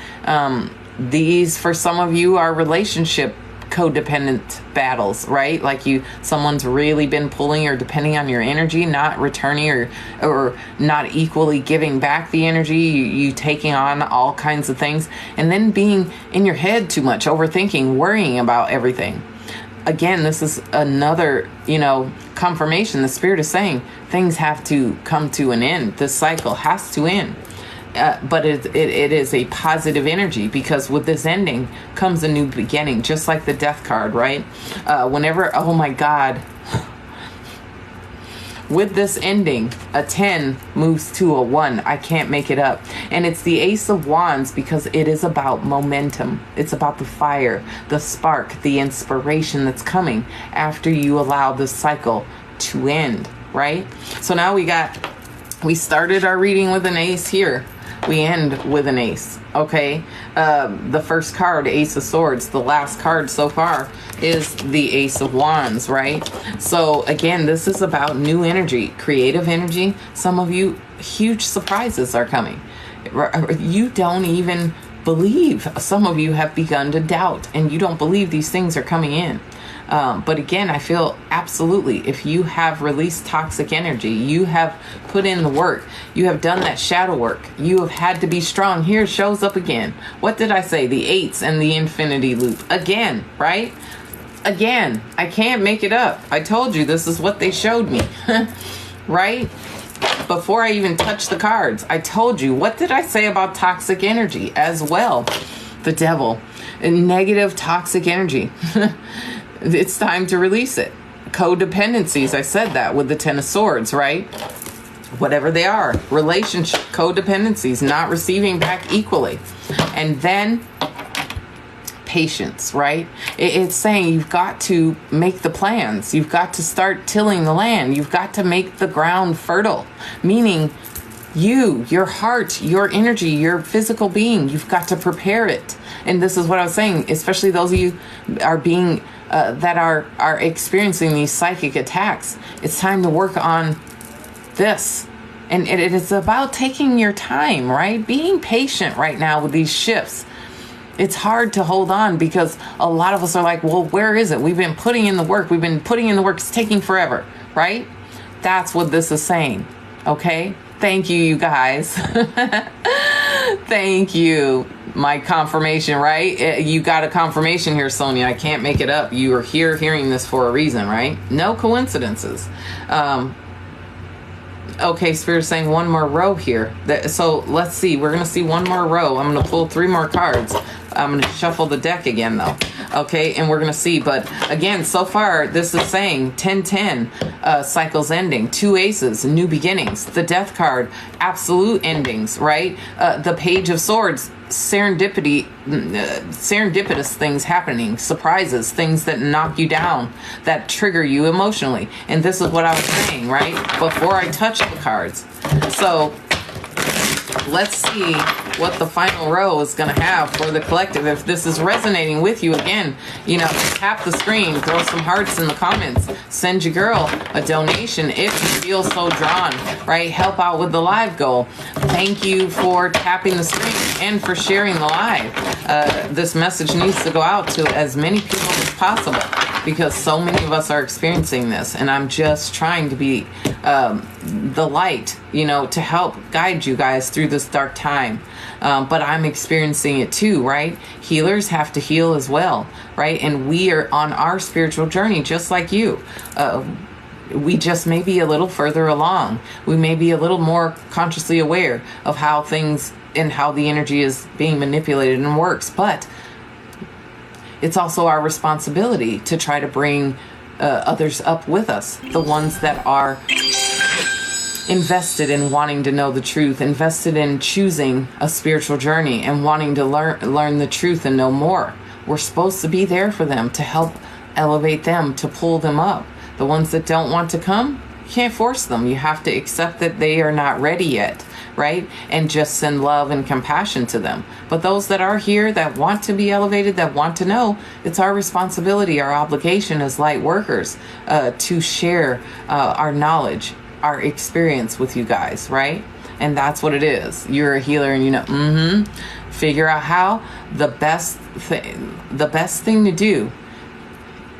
These, for some of you, are relationship codependent battles, right? Like someone's really been pulling or depending on your energy, not returning or not equally giving back the energy, you taking on all kinds of things, and then being in your head too much, overthinking, worrying about everything. Again, this is another, confirmation. The Spirit is saying things have to come to an end. This cycle has to end. But it is a positive energy, because with this ending comes a new beginning, just like the Death card, right? Whenever, oh my God, with this ending, a 10 moves to a 1. I can't make it up. And it's the Ace of Wands, because it is about momentum. It's about the fire, the spark, the inspiration that's coming after you allow this cycle to end, right? So now we started our reading with an ace here. We end with an ace, okay? The first card, Ace of Swords, the last card so far is the Ace of Wands, right? So again, this is about new energy, creative energy. Some of you, huge surprises are coming. You don't even believe. Some of you have begun to doubt, and you don't believe these things are coming in. But again, I feel absolutely, if you have released toxic energy, you have put in the work, you have done that shadow work, you have had to be strong. Here it shows up again. What did I say? The 8s and the infinity loop. Again, right? Again, I can't make it up. I told you this is what they showed me, right? Before I even touched the cards, I told you, what did I say about toxic energy as well? the devil, and negative toxic energy. It's time to release it. Codependencies, I said that with the Ten of Swords, right? Whatever they are, relationship codependencies, not receiving back equally. And then patience, right? It's saying you've got to make the plans. You've got to start tilling the land. You've got to make the ground fertile, meaning your heart, your energy, your physical being, you've got to prepare it. And this is what I was saying, especially those of you are being that are experiencing these psychic attacks. It's time to work on this. And it is about taking your time, right? Being patient right now with these shifts. It's hard to hold on because a lot of us are like, well, where is it? We've been putting in the work. It's taking forever, right? That's what this is saying. Okay? Thank you, you guys. Thank you. My confirmation, right? You got a confirmation here, Sonia. I can't make it up. You are here hearing this for a reason, right? No coincidences. Okay, Spirit's saying one more row here. So let's see. We're going to see one more row. I'm going to pull 3 more cards. I'm going to shuffle the deck again, though. Okay, and we're going to see. But again, so far, this is saying 10-10, cycles ending, 2 aces, new beginnings. The Death card, absolute endings, right? The Page of Swords, serendipitous things happening, surprises, things that knock you down, that trigger you emotionally. And this is what I was saying, right? Before I touch the cards. So let's see what the final row is going to have for the collective. If this is resonating with you, again, tap the screen, throw some hearts in the comments, send your girl a donation if you feel so drawn, right? Help out with the live goal. Thank you for tapping the screen and for sharing the live. This message needs to go out to as many people as possible because so many of us are experiencing this, and I'm just trying to be the light, to help guide you guys through this dark time. But I'm experiencing it too, right? Healers have to heal as well, right? And we are on our spiritual journey just like you. We just may be a little further along. We may be a little more consciously aware of how things and how the energy is being manipulated and works. But it's also our responsibility to try to bring others up with us, the ones that are invested in wanting to know the truth, invested in choosing a spiritual journey and wanting to learn the truth and know more. We're supposed to be there for them, to help elevate them, to pull them up. The ones that don't want to come, you can't force them. You have to accept that they are not ready yet, right? And just send love and compassion to them. But those that are here, that want to be elevated, that want to know, it's our responsibility, our obligation as light workers to share our knowledge, our experience with you guys, right? And that's what it is. You're a healer and figure out how. The best thing to do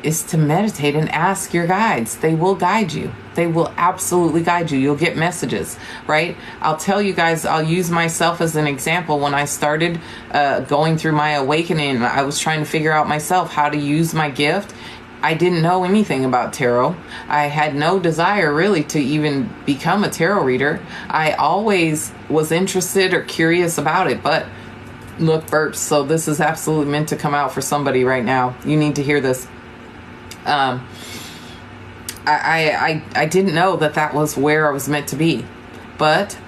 is to meditate and ask your guides. They will guide you. They will absolutely guide you. You'll get messages, right? I'll tell you guys, I'll use myself as an example. When I started going through my awakening, I was trying to figure out myself how to use my gift. I didn't know anything about tarot. I had no desire really to even become a tarot reader. I always was interested or curious about it, but look, burps, so this is absolutely meant to come out for somebody right now. You need to hear this. I didn't know that was where I was meant to be, but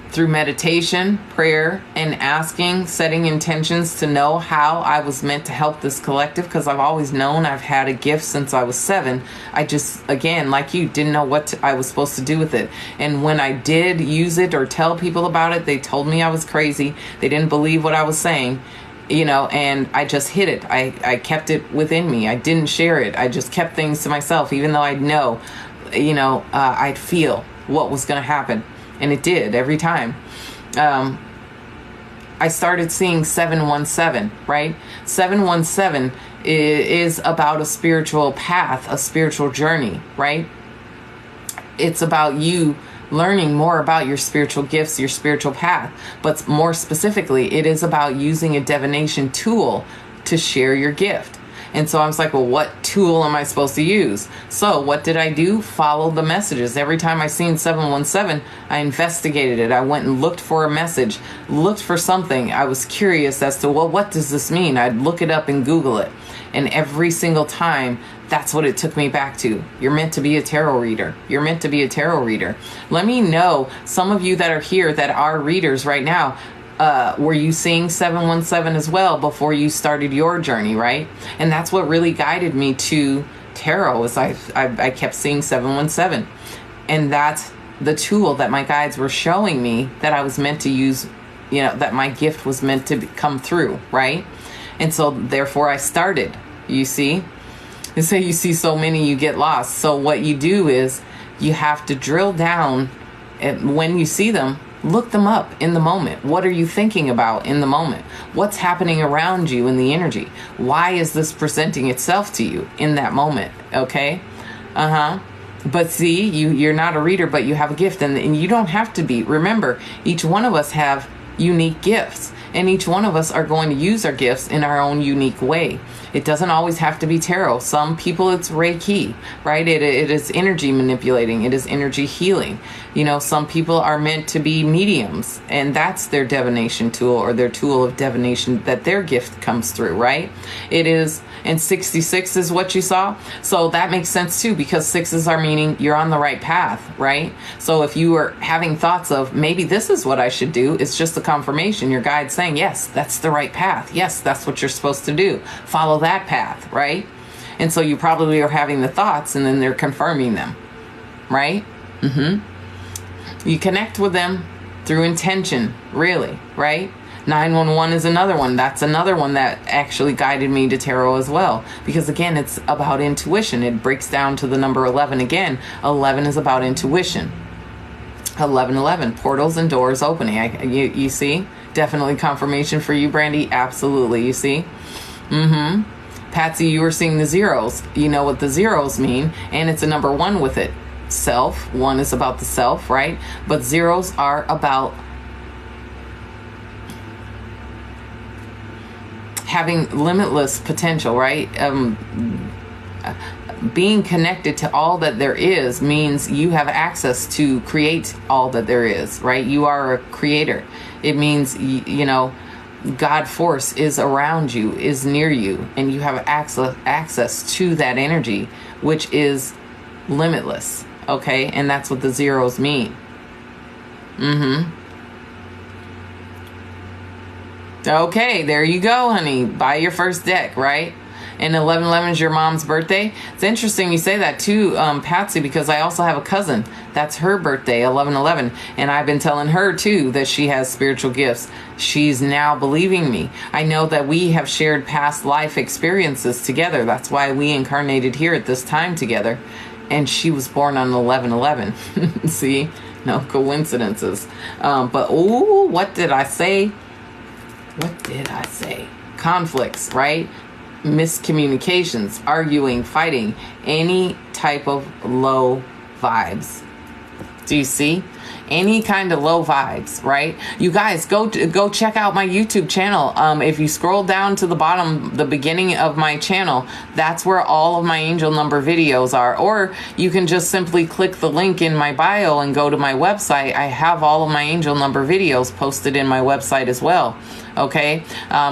through meditation, prayer, and asking, setting intentions to know how I was meant to help this collective, because I've always known I've had a gift since I was 7. I just, again, like you, didn't know what I was supposed to do with it. And when I did use it or tell people about it, they told me I was crazy. They didn't believe what I was saying. And I just hid it. I kept it within me. I didn't share it. I just kept things to myself, even though I'd know, I'd feel what was going to happen. And it did every time. I started seeing 717, right? 717 is about a spiritual path, a spiritual journey, right? It's about you learning more about your spiritual gifts, your spiritual path. But more specifically, it is about using a divination tool to share your gift. And so I was like, well, what tool am I supposed to use? So what did I do? Follow the messages. Every time I seen 717, I investigated it. I went and looked for a message, looked for something. I was curious as to, well, what does this mean? I'd look it up and Google it. And every single time, that's what it took me back to. You're meant to be a tarot reader. You're meant to be a tarot reader. Let me know, some of you that are here that are readers right now, were you seeing 717 as well before you started your journey, right? And that's what really guided me to tarot, is I kept seeing 717. And that's the tool that my guides were showing me that I was meant to use, that my gift was meant to come through, right? And so therefore I started, you see? And so you see so many, you get lost. So what you do is you have to drill down, and when you see them, look them up in the moment. What are you thinking about in the moment? What's happening around you in the energy? Why is this presenting itself to you in that moment? Okay? But see, you're not a reader, but you have a gift, and you don't have to be. Remember, each one of us have unique gifts, and each one of us are going to use our gifts in our own unique way. It doesn't always have to be tarot. Some people, it's Reiki, right? It is energy manipulating. It is energy healing. Some people are meant to be mediums, and that's their divination tool, or their tool of divination that their gift comes through, right? It is, and 66 is what you saw. So that makes sense too, because sixes are meaning you're on the right path, right? So if you are having thoughts of maybe this is what I should do, it's just a confirmation. Your guide saying, yes, that's the right path. Yes, that's what you're supposed to do. Follow that path, right? And so you probably are having the thoughts, and then they're confirming them, right? You connect with them through intention, really, right? 911 is another one. That's another one that actually guided me to tarot as well. Because again, it's about intuition. It breaks down to the number 11 again. 11 is about intuition. 1111, portals and doors opening. You see? Definitely confirmation for you, Brandy. Absolutely, you see? Patsy, you were seeing the zeros. You know what the zeros mean, and it's a number 1 with it. Self. 1 is about the self, right? But zeros are about having limitless potential, right? Being connected to all that there is means you have access to create all that there is, right? You are a creator. It means, God force is around you, is near you, and you have access to that energy, which is limitless, okay? And that's what the zeros mean. Okay, there you go, honey. Buy your first deck, right? And 1111 is your mom's birthday. It's interesting you say that too, Patsy, because I also have a cousin. That's her birthday, 1111. And I've been telling her too that she has spiritual gifts. She's now believing me. I know that we have shared past life experiences together. That's why we incarnated here at this time together. And she was born on 1111. See? No coincidences. But, what did I say? What did I say? Conflicts, right? Miscommunications, arguing, fighting, any type of low vibes. Do you see? Any kind of low vibes, right? You guys, go check out my YouTube channel. If you scroll down to the bottom, the beginning of my channel, that's where all of my angel number videos are. Or you can just simply click the link in my bio and go to my website. I have all of my angel number videos posted in my website as well. Okay,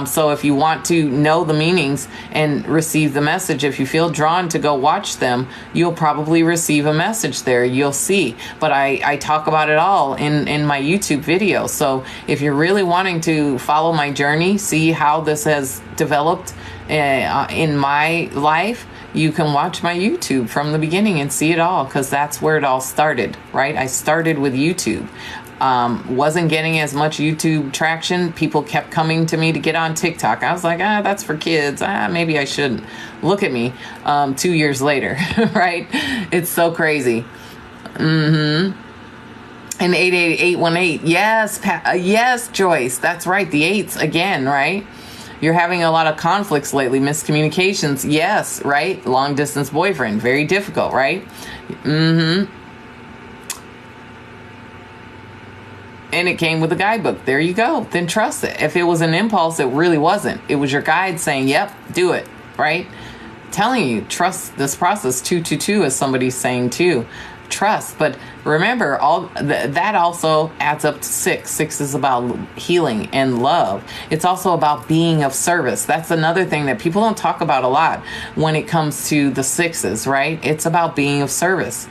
so if you want to know the meanings and receive the message, if you feel drawn to go watch them, you'll probably receive a message there. You'll see. But I talk about it all in my YouTube video. So if you're really wanting to follow my journey, see how this has developed in my life, you can watch my YouTube from the beginning and see it all, because that's where it all started, right? I started with YouTube. Wasn't getting as much YouTube traction. People kept coming to me to get on TikTok. I was like, that's for kids. Maybe I shouldn't. Look at me 2 years later, right? It's so crazy. And 88818. Yes, yes, Joyce. That's right. The 8s again, right? You're having a lot of conflicts lately. Miscommunications. Yes, right? Long distance boyfriend. Very difficult, right? And it came with a guidebook. There you go. Then trust it. If it was an impulse, it really wasn't. It was your guide saying, yep, do it, right? telling you, trust this process. 222, as somebody's saying too. Trust. But remember, all that also adds up to 6. 6 is about healing and love. It's also about being of service. That's another thing that people don't talk about a lot when it comes to the 6s, right? It's about being of service.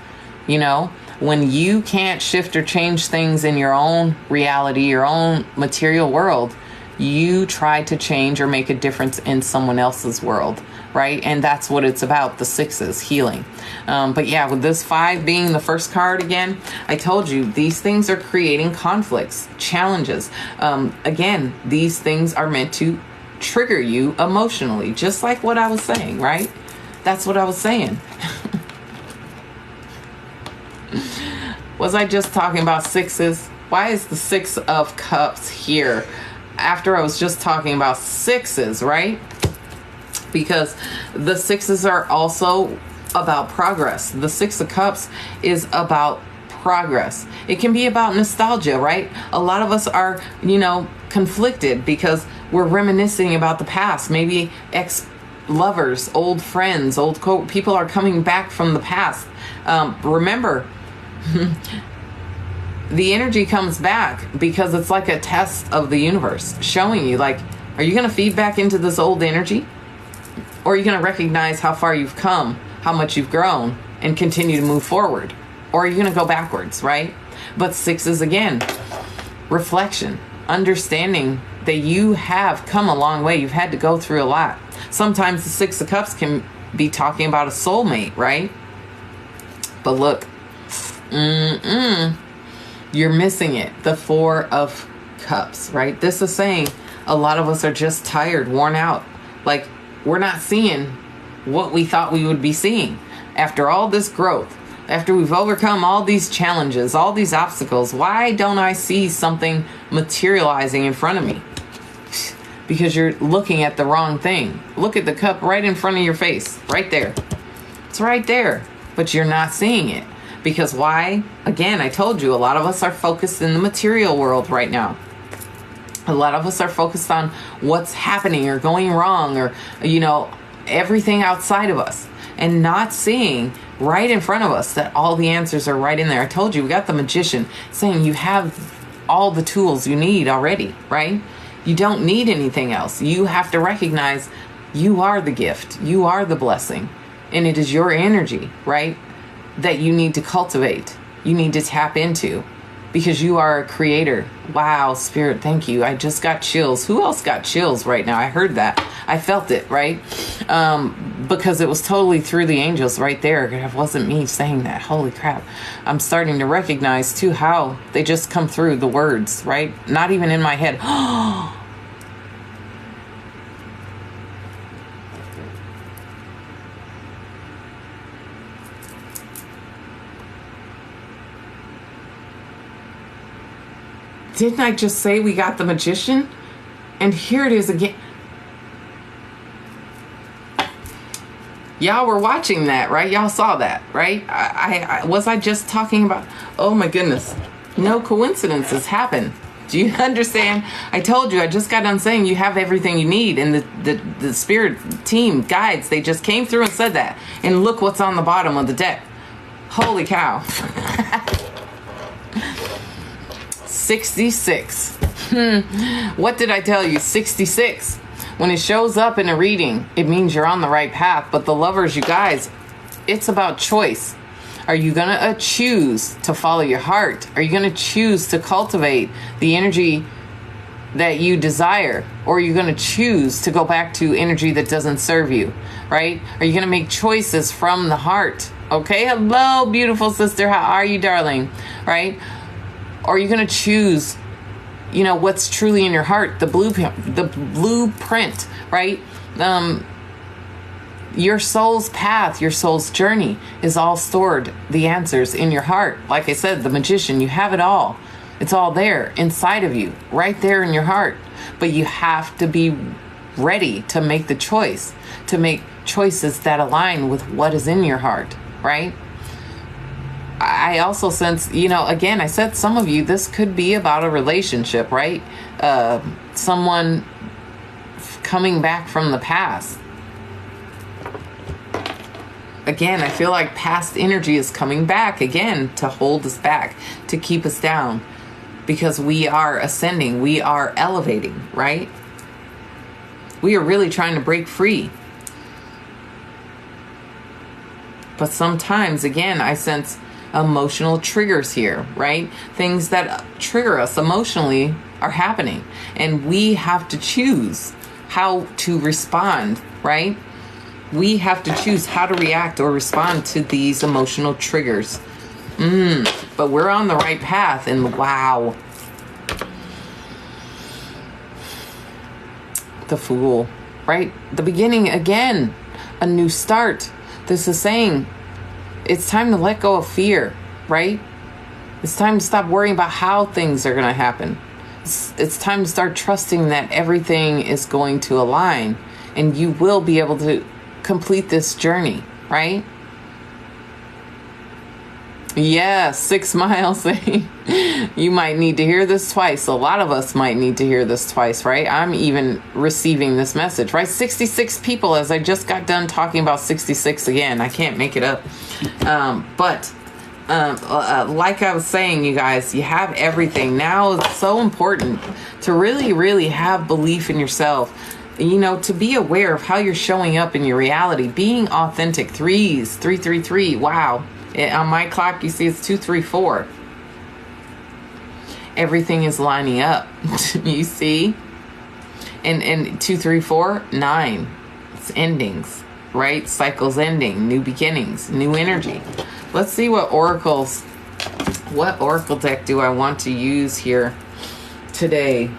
You know, when you can't shift or change things in your own reality, your own material world, you try to change or make a difference in someone else's world, right? And that's what it's about, the 6s, healing. But yeah, with this 5 being the first card again, I told you these things are creating conflicts, challenges. Again, these things are meant to trigger you emotionally, just like what I was saying, right? That's what I was saying. Was I just talking about 6s? Why is the 6 of Cups here after I was just talking about 6s, right? Because the 6s are also about progress. The 6 of Cups is about progress. It can be about nostalgia, right? A lot of us are, conflicted because we're reminiscing about the past. Maybe ex-lovers, old friends, people are coming back from the past. Remember, the energy comes back because it's like a test of the universe showing you, like, are you going to feed back into this old energy? Or are you going to recognize how far you've come, how much you've grown, and continue to move forward? Or are you going to go backwards, right? But 6s, again, reflection, understanding that you have come a long way. You've had to go through a lot. Sometimes the 6 of Cups can be talking about a soulmate, right? But look, you're missing it. The 4 of Cups, right? This is saying a lot of us are just tired, worn out. Like, we're not seeing what we thought we would be seeing. After all this growth, after we've overcome all these challenges, all these obstacles, why don't I see something materializing in front of me? Because you're looking at the wrong thing. Look at the cup right in front of your face, right there. It's right there, but you're not seeing it. Because why? Again, I told you, a lot of us are focused in the material world right now. A lot of us are focused on what's happening or going wrong or, everything outside of us, and not seeing right in front of us that all the answers are right in there. I told you, we got the Magician saying you have all the tools you need already, right? You don't need anything else. You have to recognize you are the gift. You are the blessing. And it is your energy, right, that you need to cultivate. You need to tap into. Because you are a creator. Wow, Spirit, thank you. I just got chills. Who else got chills right now? I heard that. I felt it, right? Because it was totally through the angels right there. It wasn't me saying that. Holy crap. I'm starting to recognize, too, how they just come through the words, right? Not even in my head. Didn't I just say we got the Magician? And here it is again. Y'all were watching that, right? Y'all saw that, right? Was I just talking about... Oh my goodness. No coincidences happen. Do you understand? I told you, I just got done saying you have everything you need. And the spirit team guides, they just came through and said that. And look what's on the bottom of the deck. Holy cow. 66. What did I tell you? 66. When it shows up in a reading, it means you're on the right path. But the lovers, you guys, it's about choice. Are you going to choose to follow your heart? Are you going to choose to cultivate the energy that you desire? Or are you going to choose to go back to energy that doesn't serve you? Right? Are you going to make choices from the heart? Okay. Hello, beautiful sister. How are you, darling? Right? Or are you going to choose, what's truly in your heart, the blueprint, right? Your soul's path, your soul's journey is all stored, the answers in your heart. Like I said, the Magician, you have it all. It's all there inside of you, right there in your heart. But you have to be ready to make the choice, to make choices that align with what is in your heart, right? I also sense, again, I said some of you, this could be about a relationship, right? Someone coming back from the past. again, I feel like past energy is coming back again to hold us back, to keep us down, because we are ascending, we are elevating, right? We are really trying to break free. But sometimes, again, I sense emotional triggers here, right? Things that trigger us emotionally are happening, and we have to choose how to respond, right? We have to choose how to react or respond to these emotional triggers. But we're on the right path, and wow. The Fool, right? The beginning again, a new start. This is saying it's time to let go of fear, right? It's time to stop worrying about how things are going to happen. It's time to start trusting that everything is going to align, and you will be able to complete this journey, right? Yeah, 6 miles. You might need to hear this twice. A lot of us might need to hear this twice, right? I'm even receiving this message, right? 66 people, as I just got done talking about 66 again. I can't make it up. But like I was saying, you guys, you have everything. Now it's so important to really, really have belief in yourself. You know, to be aware of how you're showing up in your reality. Being authentic. 333. Wow. On my clock, you see it's 234. Everything is lining up. You see? And 234, 9. It's endings, right? Cycles ending, new beginnings, new energy. Let's see what oracle deck do I want to use here today?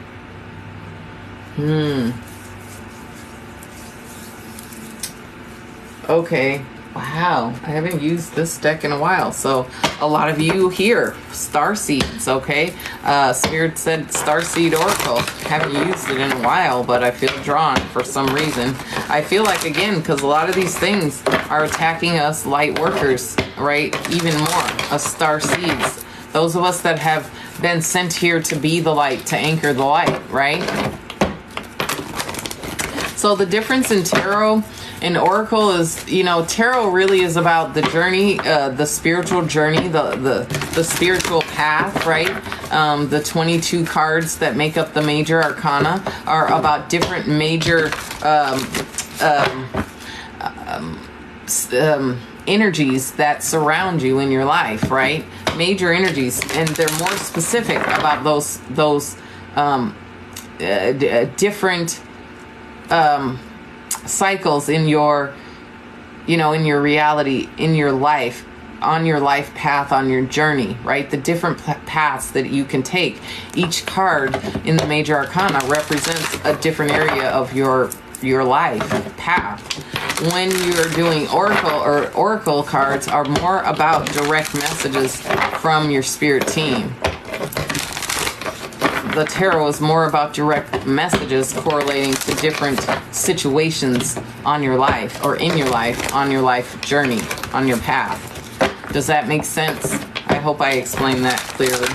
Okay. Wow, I haven't used this deck in a while. So a lot of you here, Starseeds, okay? Spirit said Starseed Oracle. Haven't used it in a while, but I feel drawn for some reason. I feel like, again, because a lot of these things are attacking us light workers, right? Even more, us Starseeds. Those of us that have been sent here to be the light, to anchor the light, right? So the difference in tarot and oracle is, you know, tarot really is about the journey, the spiritual journey, the spiritual path, right? The 22 cards that make up the major arcana are about different major energies that surround you in your life, right? Major energies, and they're more specific about those different cycles in your, you know, in your reality, in your life, on your life path, on your journey, right? The different paths that you can take. Each card in the major arcana represents a different area of your life path. When you're doing oracle cards are more about direct messages from your spirit team. The tarot is more about direct messages correlating to different situations on your life, or in your life, on your life journey, on your path. Does that make sense? I hope I explained that clearly.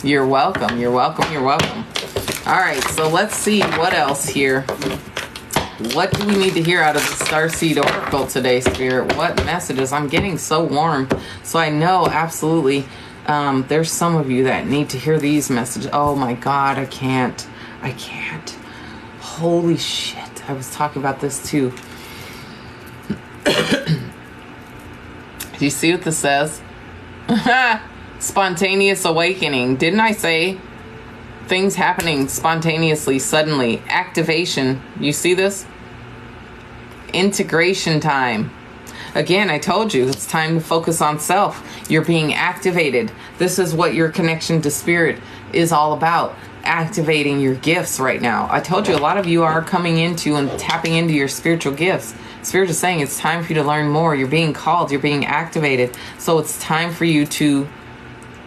You're welcome. You're welcome. You're welcome. All right, so let's see what else here. What do we need to hear out of the Starseed Oracle today, Spirit? What messages? I'm getting so warm, so I know absolutely. There's some of you that need to hear these messages. Oh my God, I can't. Holy shit. I was talking about this too. Do you see what this says? Spontaneous awakening. Didn't I say things happening spontaneously, suddenly? Activation. You see this? Integration time. Again, I told you, it's time to focus on self. You're being activated. This is what your connection to spirit is all about. Activating your gifts right now. I told you, a lot of you are coming into and tapping into your spiritual gifts. Spirit is saying it's time for you to learn more. You're being called. You're being activated. So it's time for you to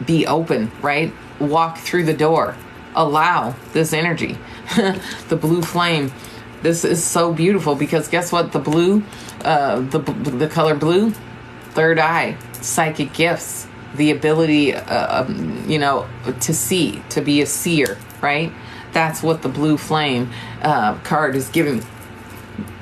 be open, right? Walk through the door. Allow this energy. The blue flame. This is so beautiful because guess what? The blue, the color blue, third eye, psychic gifts, the ability, you know, to see, to be a seer, right? That's what the blue flame card is giving.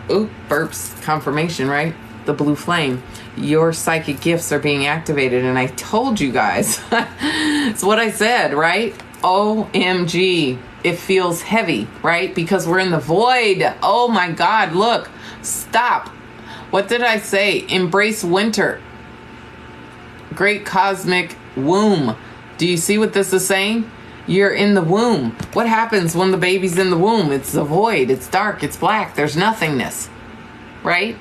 burps, confirmation, right? The blue flame. Your psychic gifts are being activated. And I told you guys, it's what I said, right? OMG. It feels heavy, right? Because we're in the void. Oh my God, look, stop. What did I say? Embrace winter. Great cosmic womb. Do you see what this is saying? You're in the womb. What happens when the baby's in the womb? It's the void. It's dark. It's black. There's nothingness, right?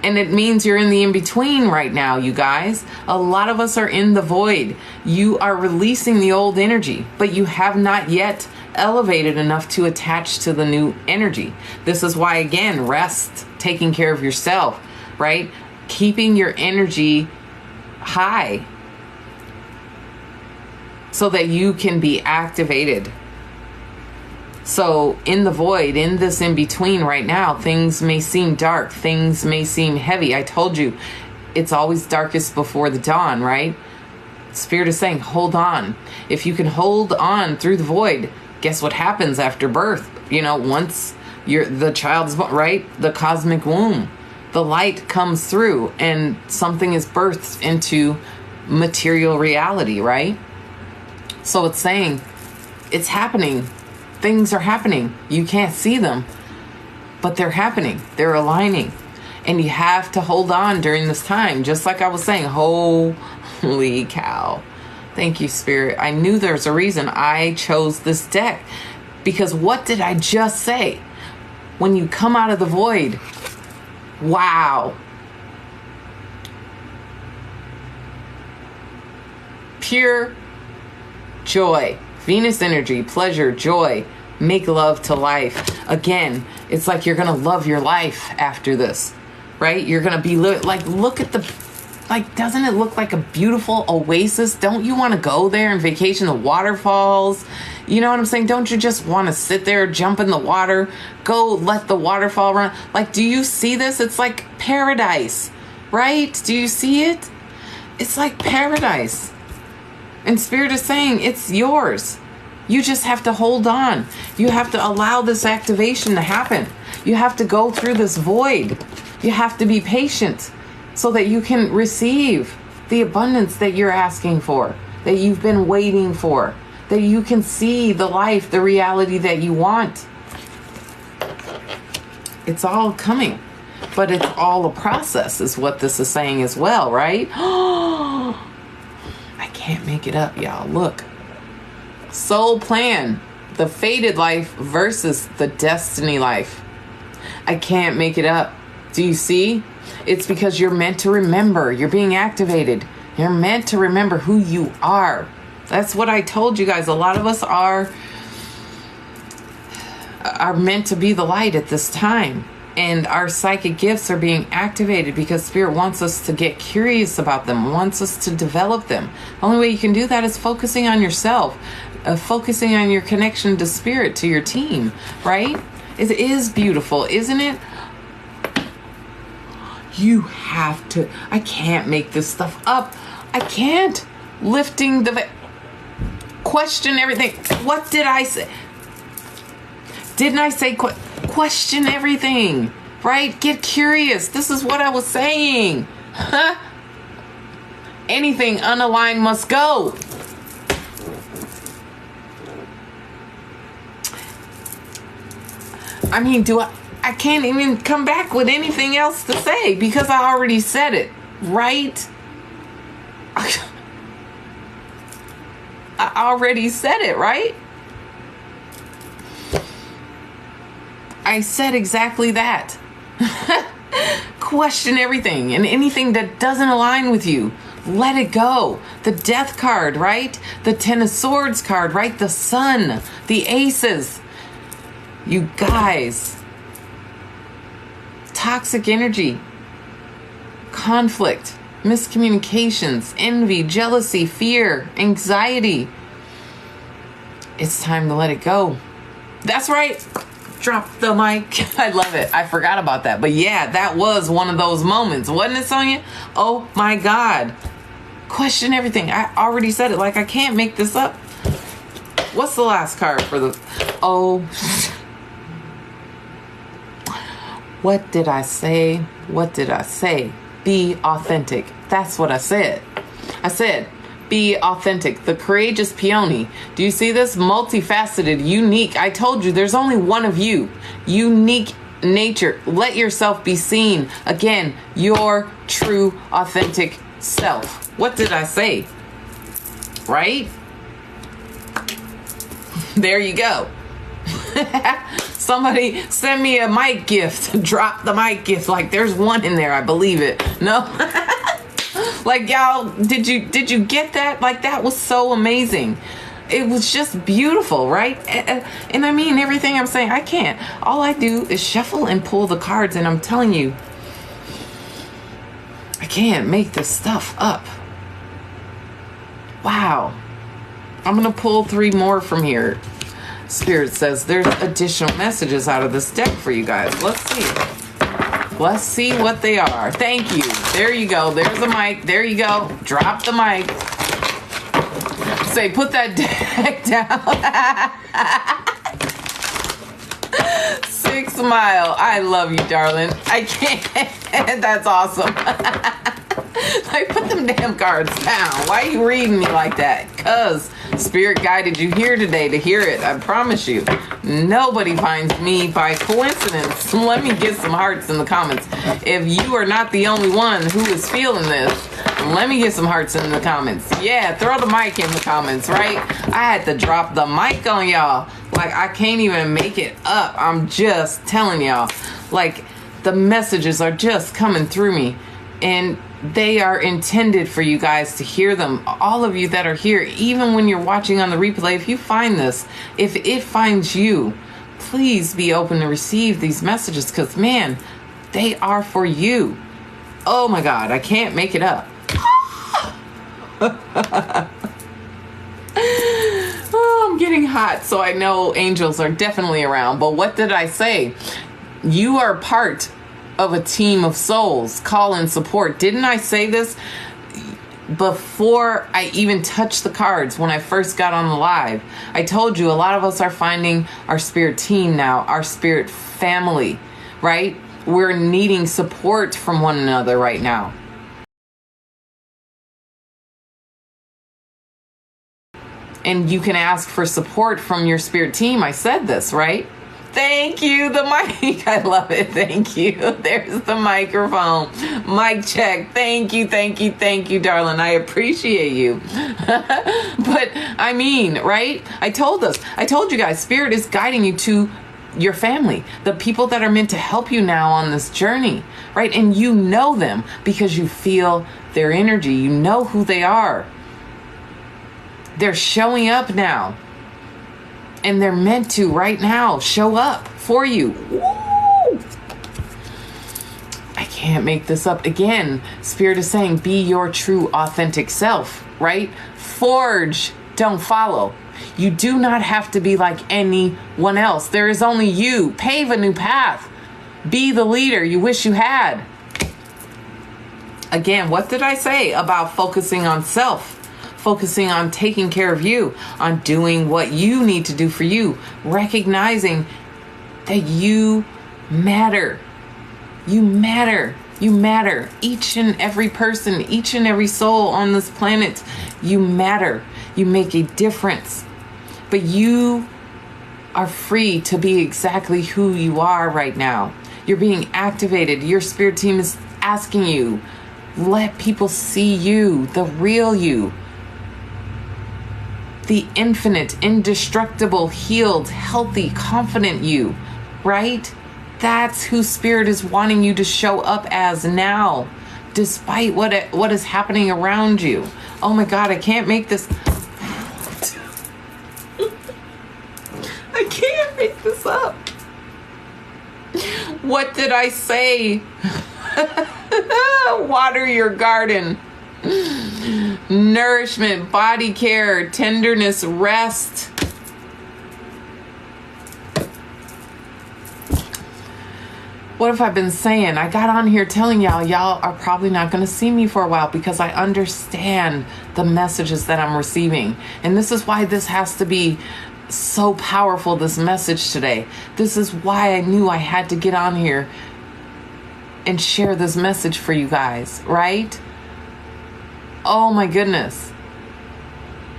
And it means you're in the in-between right now, you guys. A lot of us are in the void. You are releasing the old energy, but you have not yet elevated enough to attach to the new energy. This is why, again, rest, taking care of yourself, right? Keeping your energy high so that you can be activated. So in the void, in this in-between right now, things may seem dark, things may seem heavy. I told you, it's always darkest before the dawn, right? Spirit is saying, hold on. If you can hold on through the void, guess what happens after birth? You know, once the child's born, right? The cosmic womb, the light comes through and something is birthed into material reality, right? So it's saying, it's happening. Things are happening. You can't see them, but they're happening. They're aligning. And you have to hold on during this time. Just like I was saying, holy cow. Thank you, Spirit. I knew there's a reason I chose this deck. Because what did I just say? When you come out of the void, wow. Pure joy. Venus energy, pleasure, joy, make love to life. Again, it's like you're going to love your life after this, right? You're going to be like, look at doesn't it look like a beautiful oasis? Don't you want to go there and vacation the waterfalls? You know what I'm saying? Don't you just want to sit there, jump in the water, go let the waterfall run? Like, do you see this? It's like paradise, right? Do you see it? It's like paradise. And Spirit is saying it's yours. You just have to hold on. You have to allow this activation to happen. You have to go through this void. You have to be patient so that you can receive the abundance that you're asking for, that you've been waiting for, that you can see the life, the reality that you want. It's all coming, but it's all a process is what this is saying as well, right? I can't make it up, y'all. Look. Soul plan. The fated life versus the destiny life. I can't make it up. Do you see? It's because you're meant to remember. You're being activated. You're meant to remember who you are. That's what I told you guys. A lot of us are meant to be the light at this time. And our psychic gifts are being activated because Spirit wants us to get curious about them, wants us to develop them. The only way you can do that is focusing on yourself, focusing on your connection to Spirit, to your team, right? It is beautiful, isn't it? You have to. I can't make this stuff up. I can't. Lifting the... Question everything. What did I say? Didn't I say question everything, right? Get curious. This is what I was saying. Anything unaligned must go. I mean, I can't even come back with anything else to say because I already said it, right? I already said it, right? I said exactly that. Question everything and anything that doesn't align with you. Let it go. The Death card, right? The Ten of Swords card, right? The Sun, the Aces. You guys. Toxic energy. Conflict. Miscommunications. Envy. Jealousy. Fear. Anxiety. It's time to let it go. That's right. Drop the mic. I love it. I forgot about that. But yeah, that was one of those moments. Wasn't it, Sonia? Oh my God. Question everything. I already said it. Like, I can't make this up. What's the last card for the... Oh. What did I say? What did I say? Be authentic. That's what I said. I said, be authentic. The courageous peony. Do you see this? Multifaceted, unique. I told you there's only one of you. Unique nature. Let yourself be seen. Again, your true, authentic self. What did I say? Right? There you go. Somebody send me a mic gift. Drop the mic gift. Like there's one in there. I believe it. No. Like y'all, did you get that? Like that was so amazing. It was just beautiful, right? And I mean everything I'm saying. I can't. All I do is shuffle and pull the cards, and I'm telling you, I can't make this stuff up. Wow. I'm gonna pull 3 more from here. Spirit says there's additional messages out of this deck for you guys. Let's see. Let's see what they are. Thank you. There you go. There's the mic. There you go. Drop the mic. Say, put that deck down. 6 Mile. I love you, darling. I can't. That's awesome. Like, put them damn cards down. Why are you reading me like that? Because Spirit guided you here today to hear it. I promise you. Nobody finds me by coincidence. Let me get some hearts in the comments. If you are not the only one who is feeling this, let me get some hearts in the comments. Yeah, throw the mic in the comments, right? I had to drop the mic on y'all. Like, I can't even make it up. I'm just telling y'all. Like, the messages are just coming through me. And they are intended for you guys to hear them. All of you that are here, even when you're watching on the replay, if you find this, if it finds you, please be open to receive these messages, because man, they are for you. Oh my God, I can't make it up. Oh, I'm getting hot, so I know angels are definitely around. But what did I say? You are part of a team of souls. Call and support. Didn't I say this before I even touched the cards when I first got on the live? I told you a lot of us are finding our spirit team now, our spirit family, right? We're needing support from one another right now. And you can ask for support from your spirit team. I said this, right? Thank you, the mic. I love it. Thank you. There's the microphone. Mic check. Thank you, darling. I appreciate you. But I mean, right? I told you guys, Spirit is guiding you to your family, the people that are meant to help you now on this journey, right? And you know them because you feel their energy. You know who they are. They're showing up now. And they're meant to right now show up for you. Woo! I can't make this up. Again, Spirit is saying, be your true, authentic self, right? Forge, don't follow. You do not have to be like anyone else. There is only you. Pave a new path. Be the leader you wish you had. Again, what did I say about focusing on self? Focusing on taking care of you, on doing what you need to do for you, recognizing that you matter. You matter. You matter. Each and every person, each and every soul on this planet, you matter. You make a difference. But you are free to be exactly who you are right now. You're being activated. Your spirit team is asking you, let people see you, the real you. The infinite, indestructible, healed, healthy, confident you, right? That's who Spirit is wanting you to show up as now, despite what is happening around you. Oh my God, I can't make this. I can't make this up. What did I say? Water your garden. Nourishment, body care, tenderness, rest. What have I been saying? I got on here telling y'all are probably not going to see me for a while because I understand the messages that I'm receiving. And this is why this has to be so powerful, this message today. This is why I knew I had to get on here and share this message for you guys, right? Oh my goodness.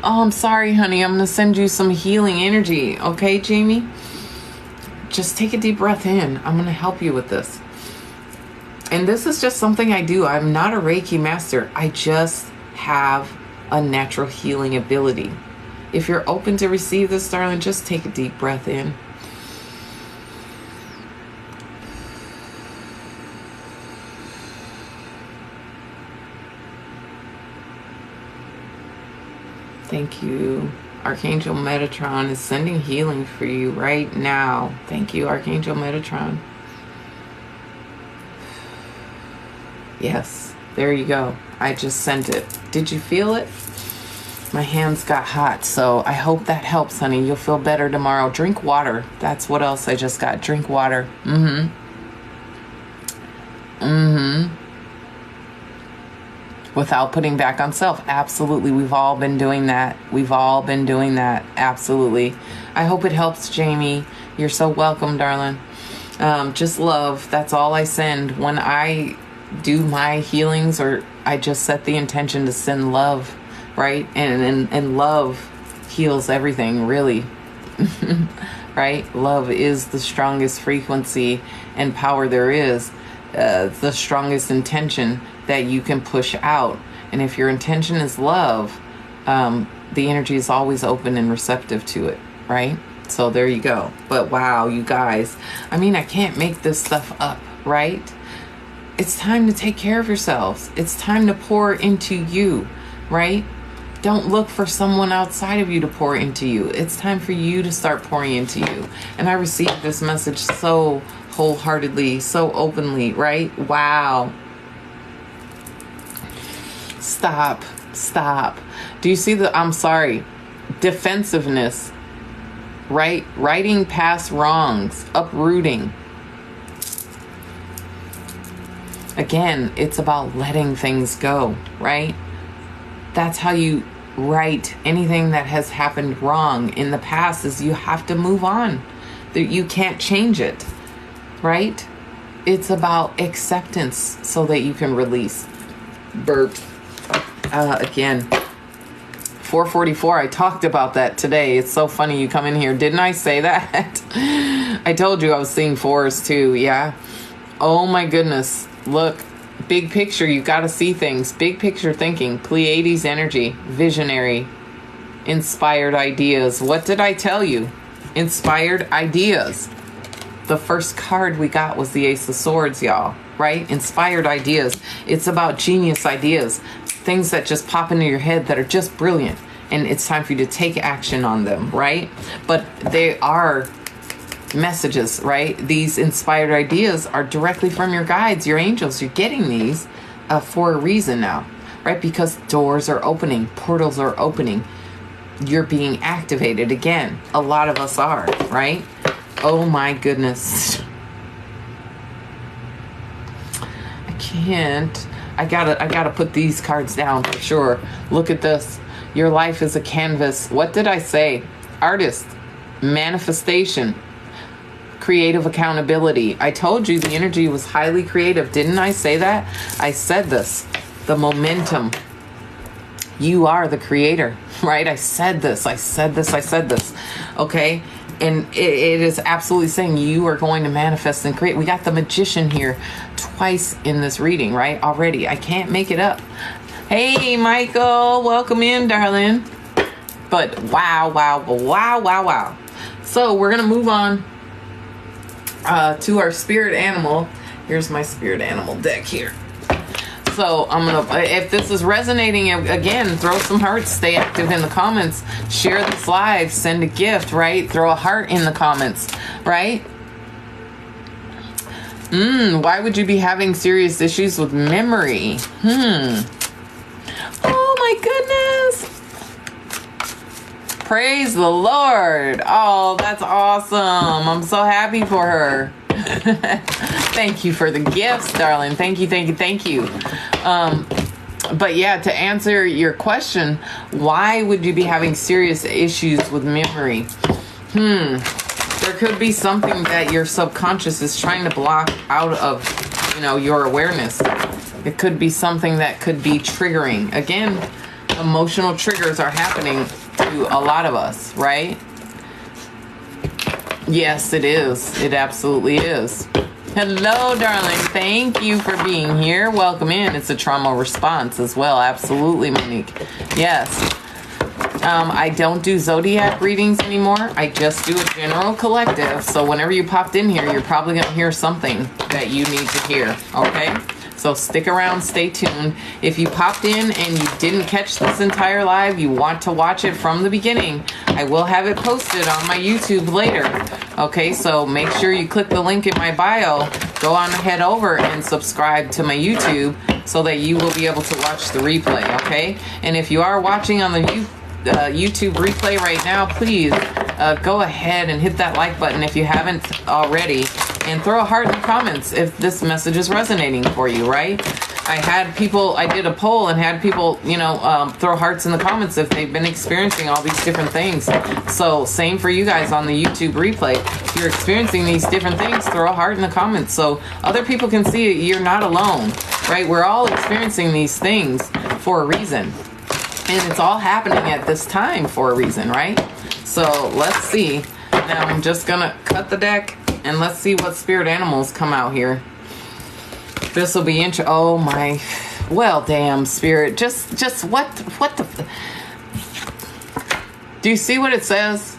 Oh, I'm sorry, honey. I'm going to send you some healing energy. Okay, Jamie? Just take a deep breath in. I'm going to help you with this. And this is just something I do. I'm not a Reiki master. I just have a natural healing ability. If you're open to receive this, darling, just take a deep breath in. Thank you. Archangel Metatron is sending healing for you right now. Thank you, Archangel Metatron. Yes, there you go. I just sent it. Did you feel it? My hands got hot, so I hope that helps, honey. You'll feel better tomorrow. Drink water. That's what else I just got. Drink water. Without putting back on self. Absolutely. We've all been doing that. Absolutely. I hope it helps, Jamie. You're so welcome, darling. Just love. That's all I send. When I do my healings, or I just set the intention to send love, right? And love heals everything, really. Right? Love is the strongest frequency and power there is. The strongest intention that you can push out. And if your intention is love, the energy is always open and receptive to it, right? So there you go. But wow, you guys, I mean, I can't make this stuff up, right? It's time to take care of yourselves. It's time to pour into you, right? Don't look for someone outside of you to pour into you. It's time for you to start pouring into you. And I received this message so wholeheartedly, so openly, right? Wow. Stop. Do you see defensiveness, right? Righting past wrongs, uprooting. Again, it's about letting things go, right? That's how you right anything that has happened wrong in the past, is you have to move on. You can't change it, right? It's about acceptance so that you can release. Burp. Again, 444, I talked about that today. It's so funny you come in here. Didn't I say that? I told you I was seeing fours too, yeah? Oh my goodness. Look, big picture, you got to see things. Big picture thinking, Pleiades energy, visionary, inspired ideas. What did I tell you? Inspired ideas. The first card we got was the Ace of Swords, y'all, right? Inspired ideas. It's about genius ideas. Things that just pop into your head that are just brilliant. And it's time for you to take action on them, right? But they are messages, right? These inspired ideas are directly from your guides, your angels. You're getting these for a reason now, right? Because doors are opening, portals are opening. You're being activated again. A lot of us are, right? Oh my goodness. I can't. I gotta put these cards down for sure. Look at this. Your life is a canvas. What did I say? Artist, manifestation, creative accountability. I told you the energy was highly creative. Didn't I say that? I said this. The momentum. You are the creator, right? I said this. Okay? And it is absolutely saying you are going to manifest and create. We got the Magician here twice in this reading, right? Already. I can't make it up. Hey, Michael. Welcome in, darling. But wow. So we're going to move on to our spirit animal. Here's my spirit animal deck here. So I'm gonna, if this is resonating, again, throw some hearts, stay active in the comments, share this live, send a gift, right? Throw a heart in the comments, right? Why would you be having serious issues with memory? Oh my goodness. Praise the Lord. Oh, that's awesome. I'm so happy for her. Thank you for the gifts, darling. Thank you. But yeah, to answer your question, why would you be having serious issues with memory? There could be something that your subconscious is trying to block out of your awareness. It could be something that could be triggering. Again, emotional triggers are happening to a lot of us, right? Yes, it is. It absolutely is. Hello, darling. Thank you for being here. Welcome in. It's a trauma response as well. Absolutely, Monique. Yes. I don't do zodiac readings anymore. I just do a general collective. So whenever you popped in here, you're probably going to hear something that you need to hear. Okay? So stick around, stay tuned. If you popped in and you didn't catch this entire live, you want to watch it from the beginning, I will have it posted on my YouTube later. Okay, so make sure you click the link in my bio, go on ahead over and subscribe to my YouTube so that you will be able to watch the replay, okay? And if you are watching on the YouTube replay right now, please go ahead and hit that like button if you haven't already, and throw a heart in the comments if this message is resonating for you, right? I did a poll and had people, throw hearts in the comments if they've been experiencing all these different things. So same for you guys on the YouTube replay. If you're experiencing these different things, throw a heart in the comments so other people can see you're not alone, right? We're all experiencing these things for a reason. And it's all happening at this time for a reason, right? So let's see. Now I'm just going to cut the deck and let's see what spirit animals come out here. This will be interesting. Oh my, well, damn, spirit. Just what the, do you see what it says?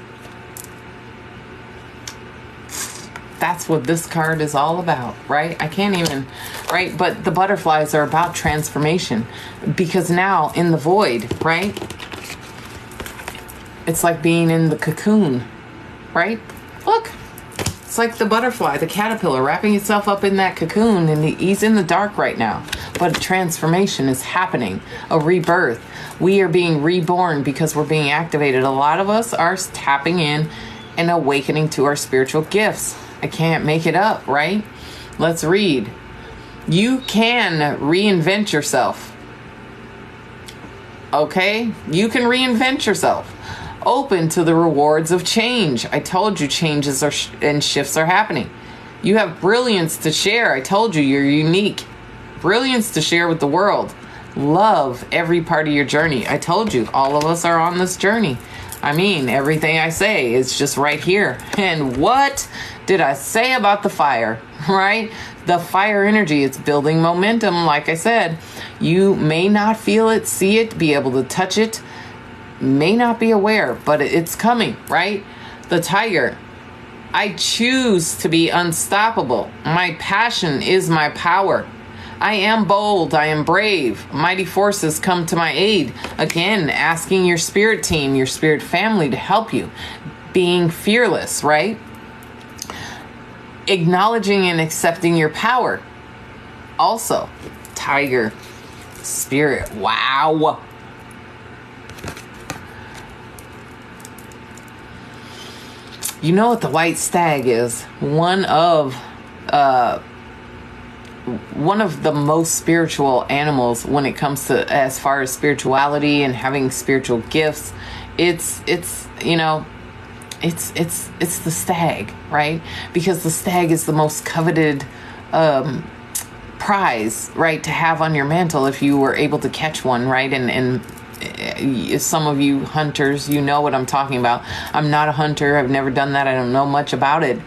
That's what this card is all about, right? I can't even, right? But the butterflies are about transformation because now in the void, right? It's like being in the cocoon, right? Look. It's like the butterfly, the caterpillar, wrapping itself up in that cocoon, and he's in the dark right now. But a transformation is happening, a rebirth. We are being reborn because we're being activated. A lot of us are tapping in and awakening to our spiritual gifts. I can't make it up, right? Let's read. You can reinvent yourself. Okay? You can reinvent yourself. Open to the rewards of change. I told you changes and shifts are happening. You have brilliance to share. I told you you're unique. Brilliance to share with the world. Love every part of your journey. I told you all of us are on this journey. I mean, everything I say is just right here. And what did I say about the fire, right? The fire energy, it's building momentum. Like I said, you may not feel it, see it, be able to touch it, may not be aware, but it's coming, right? The tiger. I choose to be unstoppable. My passion is my power. I am bold. I am brave. Mighty forces come to my aid. Again, asking your spirit team, your spirit family to help you. Being fearless, right? Acknowledging and accepting your power. Also, tiger, spirit. Wow. You know what the white stag is? One of the most spiritual animals when it comes to as far as spirituality and having spiritual gifts. It's the stag, right? Because the stag is the most coveted prize, right, to have on your mantle if you were able to catch one, right? And some of you hunters, you know what I'm talking about. I'm not a hunter. I've never done that. I don't know much about it.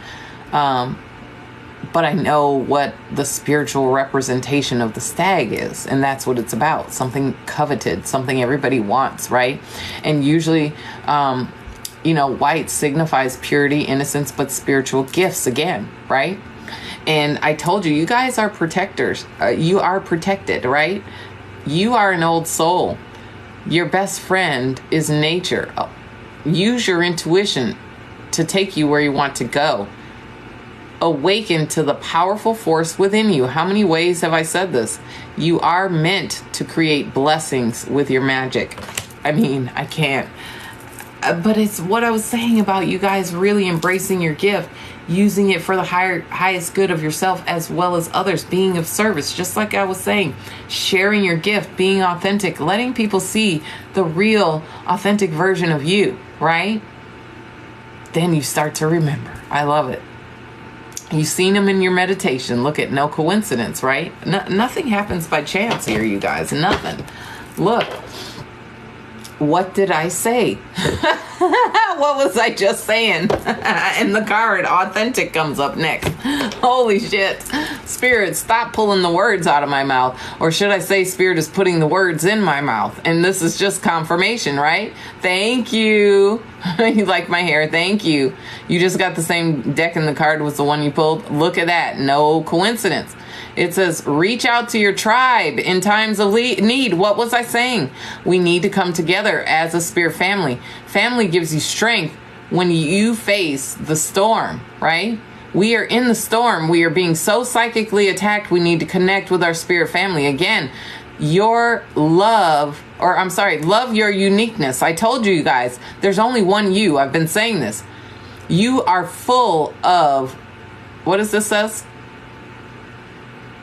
But I know what the spiritual representation of the stag is. And that's what it's about. Something coveted, something everybody wants, right? And usually, white signifies purity, innocence, but spiritual gifts again, right? And I told you, you guys are protectors. You are protected, right? You are an old soul. Your best friend is nature. Use your intuition to take you where you want to go. Awaken to the powerful force within you. How many ways have I said this? You are meant to create blessings with your magic. I mean, I can't. But it's what I was saying about you guys really embracing your gift, using it for the highest good of yourself as well as others, being of service. Just like I was saying, sharing your gift, being authentic, letting people see the real, authentic version of you, right? Then you start to remember. I love it. You've seen them in your meditation. Look at no coincidence, right? Nothing happens by chance here, you guys. Nothing. Look. What did I say? What was I just saying? And the card, authentic, comes up next. Holy shit. Spirit, stop pulling the words out of my mouth. Or should I say Spirit is putting the words in my mouth? And this is just confirmation, right? Thank you. You like my hair. Thank you. You just got the same deck and the card was the one you pulled. Look at that. No coincidence. It says, reach out to your tribe in times of need. What was I saying? We need to come together as a spirit family. Family gives you strength when you face the storm, right? We are in the storm. We are being so psychically attacked. We need to connect with our spirit family. Again, love your uniqueness. I told you guys, there's only one you. I've been saying this. You are full of, what does this says?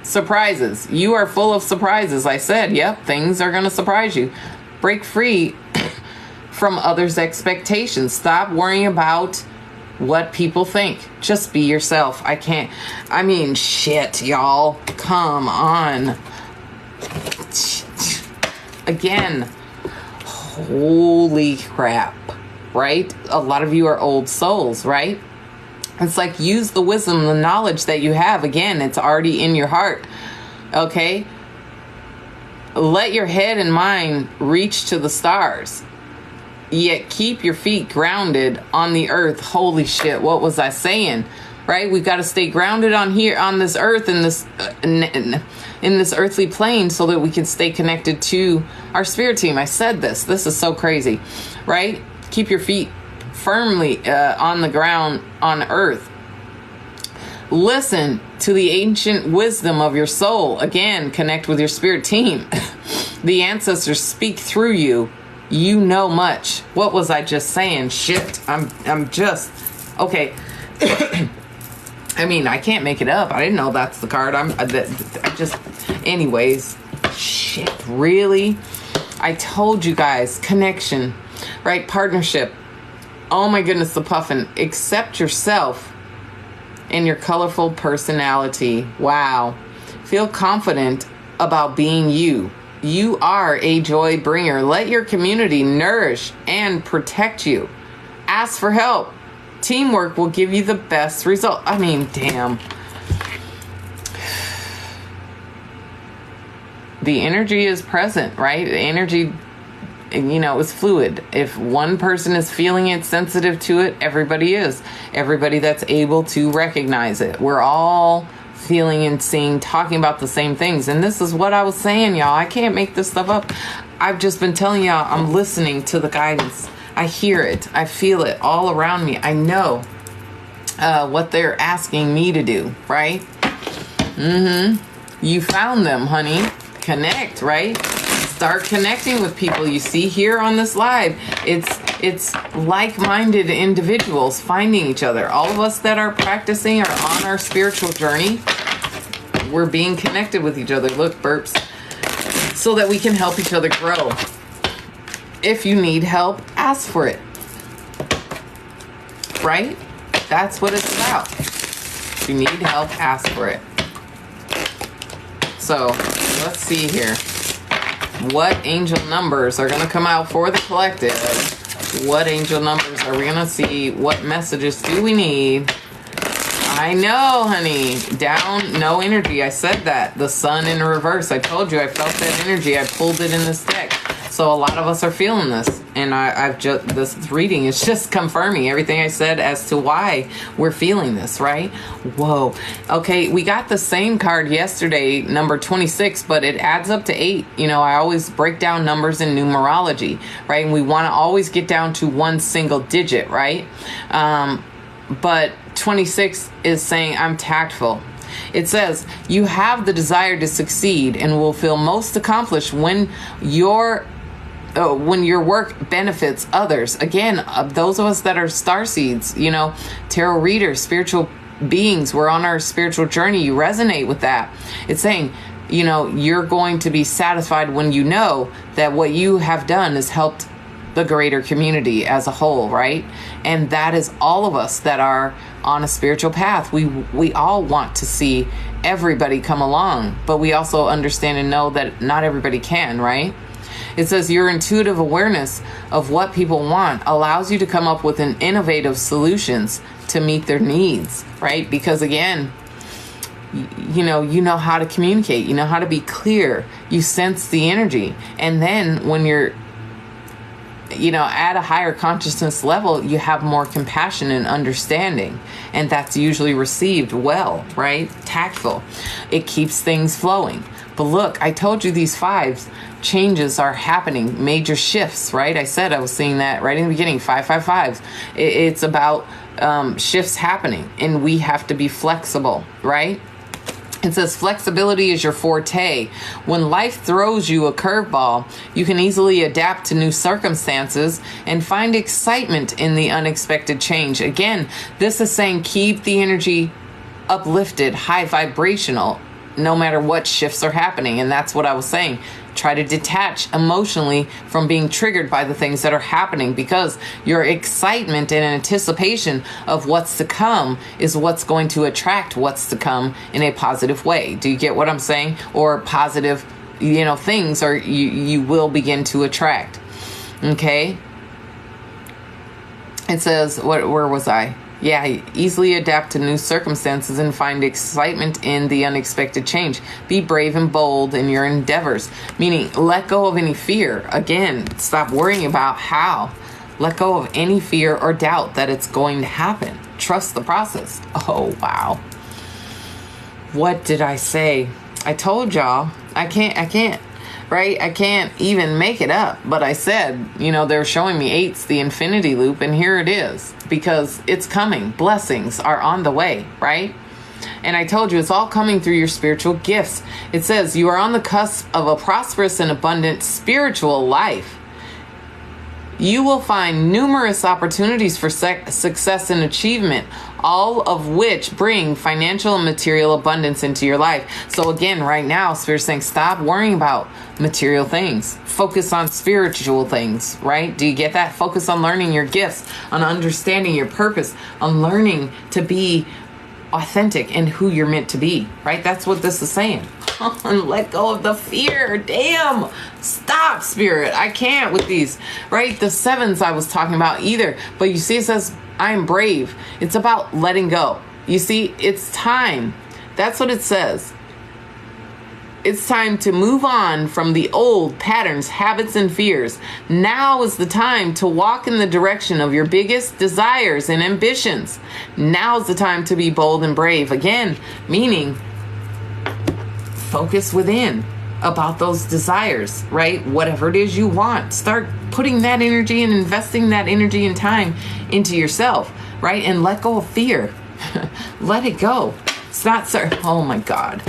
Surprises. You are full of surprises. I said, yep, things are going to surprise you. Break free from others' expectations. Stop worrying about what people think. Just be yourself. Shit, y'all. Come on. Again, holy crap, right? A lot of you are old souls, right? It's like, use the wisdom, the knowledge that you have. Again, it's already in your heart. Okay? Let your head and mind reach to the stars. Yet keep your feet grounded on the earth. Holy shit, what was I saying? Right? We've got to stay grounded on here, on this earth, in this earthly plane, so that we can stay connected to our spirit team. I said this. This is so crazy. Right? Keep your feet firmly on the ground on earth. Listen to the ancient wisdom of your soul. Again, connect with your spirit team. The ancestors speak through you. You know much. What was I just saying? Shit. I'm just okay. I can't make it up. I didn't know that's the card. Anyways. Shit. Really? I told you guys. Connection. Right? Partnership. Oh my goodness, the puffin. Accept yourself and your colorful personality. Wow. Feel confident about being you. You are a joy bringer. Let your community nourish and protect you. Ask for help. Teamwork will give you the best result. Damn. The energy is present, right? The energy, is fluid. If one person is feeling it, sensitive to it, everybody is. Everybody that's able to recognize it. We're all feeling and seeing, talking about the same things. And this is what I was saying, y'all. I can't make this stuff up. I've just been telling y'all, I'm listening to the guidance. I hear it. I feel it all around me. I know what they're asking me to do, right? You found them, honey. Connect, right? Start connecting with people you see here on this live. It's like-minded individuals finding each other. All of us that are practicing are on our spiritual journey. We're being connected with each other. Look, burps. So that we can help each other grow. If you need help, ask for it. Right? That's what it's about. If you need help, ask for it. So, let's see here. What angel numbers are going to come out for the collective? What angel numbers are we going to see? What messages do we need? I know, honey. Down, no energy. I said that. The sun in reverse. I told you I felt that energy. I pulled it in this deck. So a lot of us are feeling this. And this reading is just confirming everything I said as to why we're feeling this, right? Whoa. Okay, we got the same card yesterday, number 26, but it adds up to 8. I always break down numbers in numerology, right? And we want to always get down to one single digit, right? But 26 is saying, I'm tactful. It says, you have the desire to succeed and will feel most accomplished when your work benefits others. Again, those of us that are starseeds, tarot readers, spiritual beings, we're on our spiritual journey. You resonate with that. It's saying, you're going to be satisfied when you know that what you have done has helped the greater community as a whole, right? And that is all of us that are on a spiritual path. We all want to see everybody come along, but we also understand and know that not everybody can, right? It says your intuitive awareness of what people want allows you to come up with an innovative solutions to meet their needs, right? Because again, you know how to communicate, you know how to be clear, you sense the energy. And then when you're, at a higher consciousness level, you have more compassion and understanding. And that's usually received well, right? Tactful. It keeps things flowing. But look, I told you these 5s, changes are happening, major shifts, right? I said I was seeing that right in the beginning, 555s. It's about shifts happening, and we have to be flexible, right? It says flexibility is your forte. When life throws you a curveball, you can easily adapt to new circumstances and find excitement in the unexpected change. Again, this is saying keep the energy uplifted, high vibrational, no matter what shifts are happening. And that's what I was saying. Try to detach emotionally from being triggered by the things that are happening, because your excitement and anticipation of what's to come is what's going to attract what's to come in a positive way. Do you get what I'm saying? Or positive, things are you will begin to attract. Okay. It says, where was I? Yeah, easily adapt to new circumstances and find excitement in the unexpected change. Be brave and bold in your endeavors, meaning let go of any fear. Again, stop worrying about how. Let go of any fear or doubt that it's going to happen. Trust the process. Oh, wow. What did I say? I told y'all, I can't. Right? I can't even make it up. But I said, they're showing me 8's the infinity loop, and here it is, because it's coming. Blessings are on the way, right? And I told you it's all coming through your spiritual gifts. It says you are on the cusp of a prosperous and abundant spiritual life. You will find numerous opportunities for success and achievement, all of which bring financial and material abundance into your life. So again, right now, Spirit's saying, stop worrying about material things. Focus on spiritual things, right? Do you get that? Focus on learning your gifts, on understanding your purpose, on learning to be authentic and who you're meant to be, right? That's what this is saying. And let go of the fear. Damn. Stop, Spirit. I can't with these, right? The 7s I was talking about either. But you see, it says, I am brave. It's about letting go. You see, it's time. That's what it says. It's time to move on from the old patterns, habits, and fears. Now is the time to walk in the direction of your biggest desires and ambitions. Now is the time to be bold and brave. Again, meaning focus within about those desires, right? Whatever it is you want, start putting that energy and investing that energy and time into yourself, right? And let go of fear. Let it go. It's not, oh my God.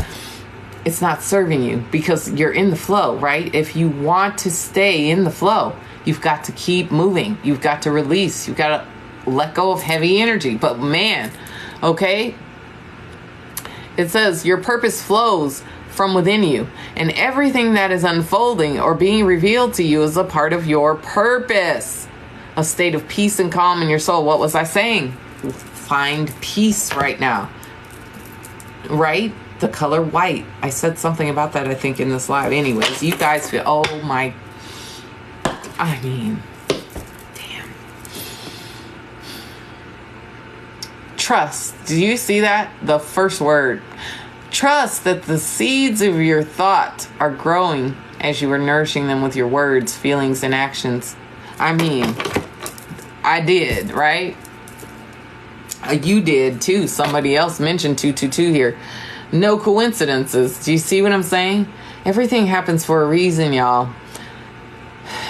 It's not serving you, because you're in the flow, right? If you want to stay in the flow, you've got to keep moving. You've got to release. You've got to let go of heavy energy. But man, okay? It says your purpose flows from within you, and everything that is unfolding or being revealed to you is a part of your purpose. A state of peace and calm in your soul. What was I saying? Find peace right now, right? The color white. I said something about that, I think, in this live. Anyways, you guys feel, oh my, I mean, damn. Trust. Do you see that? The first word. Trust that the seeds of your thought are growing as you are nourishing them with your words, feelings, and actions. I mean, I did, right? You did too. Somebody else mentioned 222 here. No coincidences. Do you see what I'm saying? Everything happens for a reason, y'all.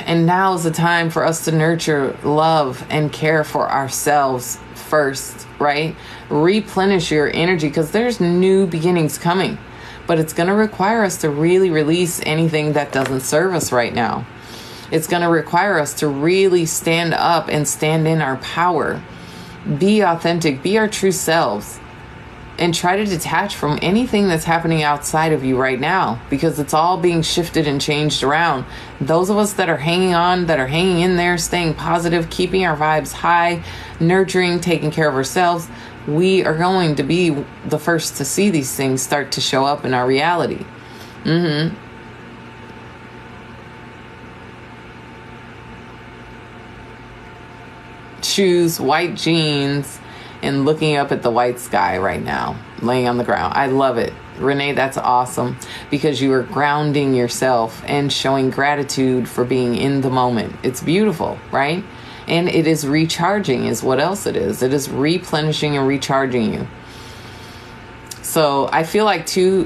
And now is the time for us to nurture, love, and care for ourselves first, right? Replenish your energy, because there's new beginnings coming. But it's going to require us to really release anything that doesn't serve us right now. It's going to require us to really stand up and stand in our power. Be authentic. Be our true selves. And try to detach from anything that's happening outside of you right now, because it's all being shifted and changed around. Those of us that are hanging on, that are hanging in there, staying positive, keeping our vibes high, nurturing, taking care of ourselves, we are going to be the first to see these things start to show up in our reality. Shoes, white jeans, and looking up at the white sky right now, laying on the ground. I love it. Renee, that's awesome, because you are grounding yourself and showing gratitude for being in the moment. It's beautiful, right? And it is recharging is what else it is. It is replenishing and recharging you. So I feel like too,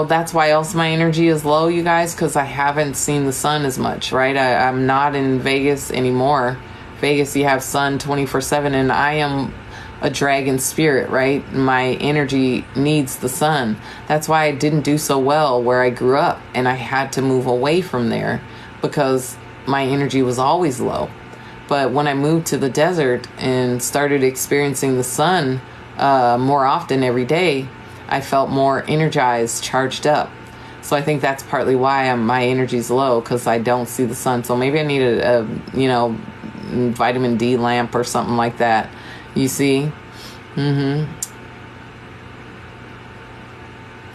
that's why else my energy is low, you guys, because I haven't seen the sun as much, right? I'm not in Vegas anymore. Vegas, you have sun 24/7, and I am a dragon spirit, right? My energy needs the sun. That's why I didn't do so well where I grew up, and I had to move away from there because my energy was always low. But when I moved to the desert and started experiencing the sun more often every day, I felt more energized, charged up. So I think that's partly why my energy's low, because I don't see the sun. So maybe I need a vitamin D lamp or something like that. You see?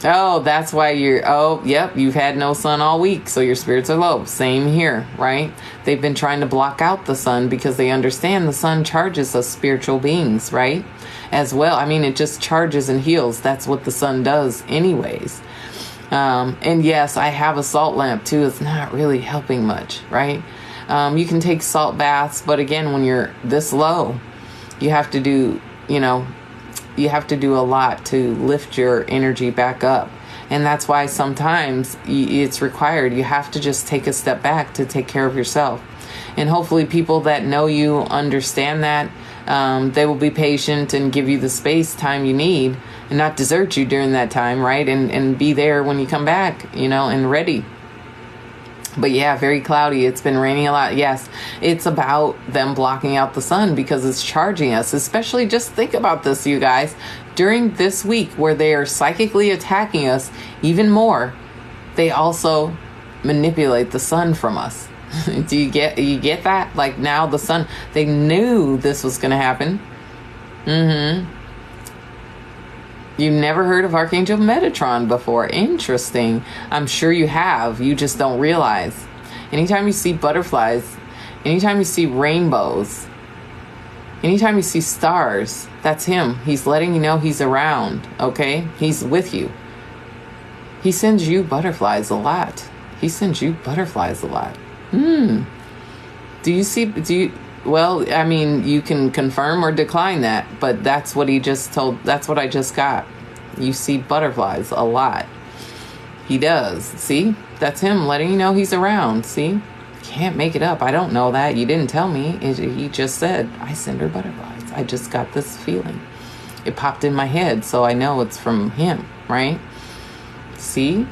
Oh, that's why you've had no sun all week, so your spirits are low. Same here, right? They've been trying to block out the sun because they understand the sun charges us spiritual beings, right? As well. I mean, it just charges and heals. That's what the sun does anyways. And yes, I have a salt lamp too. It's not really helping much, right? You can take salt baths, but again, when you're this low, you have to do, you have to do a lot to lift your energy back up. And that's why sometimes it's required. You have to just take a step back to take care of yourself. And hopefully people that know you understand that. They will be patient and give you the space time you need and not desert you during that time, right? And be there when you come back, and ready. But yeah, very cloudy. It's been raining a lot. Yes, it's about them blocking out the sun because it's charging us. Especially, just think about this, you guys. During this week where they are psychically attacking us even more, they also manipulate the sun from us. Do you get that? Like now the sun, they knew this was going to happen. You never heard of Archangel Metatron before. Interesting. I'm sure you have. You just don't realize. Anytime you see butterflies, anytime you see rainbows, anytime you see stars, that's him. He's letting you know he's around, okay? He's with you. He sends you butterflies a lot. Well, I mean, you can confirm or decline that, but that's what that's what I just got. You see butterflies a lot. He does. See? That's him letting you know he's around. See? Can't make it up. I don't know that. You didn't tell me. He just said, I send her butterflies. I just got this feeling. It popped in my head, so I know it's from him, right? See?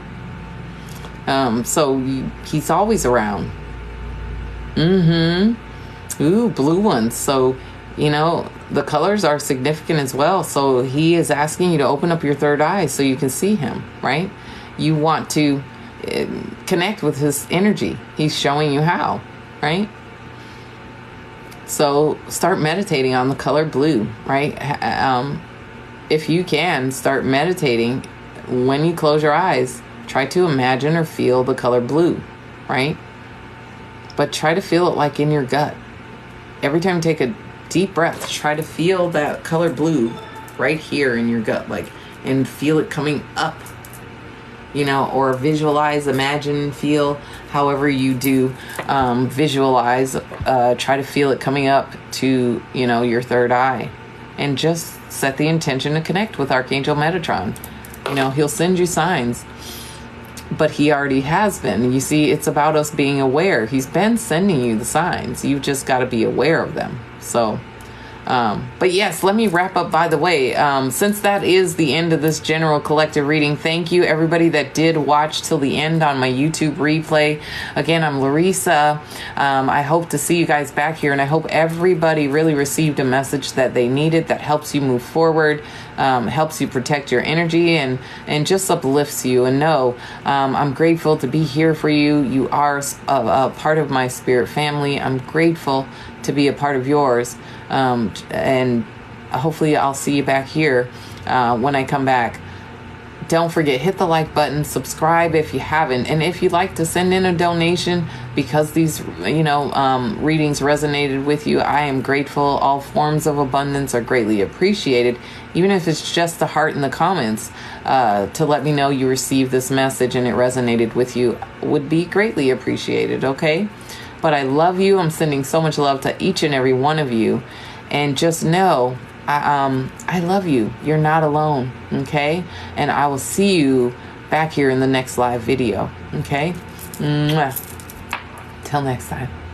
So he's always around. Ooh, blue ones. So, the colors are significant as well. So he is asking you to open up your third eye so you can see him, right? You want to connect with his energy. He's showing you how, right? So start meditating on the color blue, right? If you can, start meditating when you close your eyes. Try to imagine or feel the color blue, right? But try to feel it like in your gut. Every time you take a deep breath, try to feel that color blue right here in your gut, and feel it coming up, or visualize, imagine, feel, however you do visualize, try to feel it coming up to, your third eye, and just set the intention to connect with Archangel Metatron. He'll send you signs. But he already has been. You see, it's about us being aware. He's been sending you the signs. You've just got to be aware of them. So, but yes, let me wrap up, by the way. Since that is the end of this general collective reading, thank you, everybody that did watch till the end on my YouTube replay. Again, I'm Larissa. I hope to see you guys back here, and I hope everybody really received a message that they needed that helps you move forward, helps you protect your energy, and just uplifts you. And know, I'm grateful to be here for you. You are a part of my spirit family. I'm grateful to be a part of yours. And hopefully I'll see you back here when I come back. Don't forget, hit the like button, subscribe if you haven't, and if you'd like to send in a donation because these, readings resonated with you, I am grateful. All forms of abundance are greatly appreciated, even if it's just the heart in the comments to let me know you received this message and it resonated with you would be greatly appreciated, okay? But I love you. I'm sending so much love to each and every one of you, and just know I love you. You're not alone, okay? And I will see you back here in the next live video, okay? Mwah. Till next time.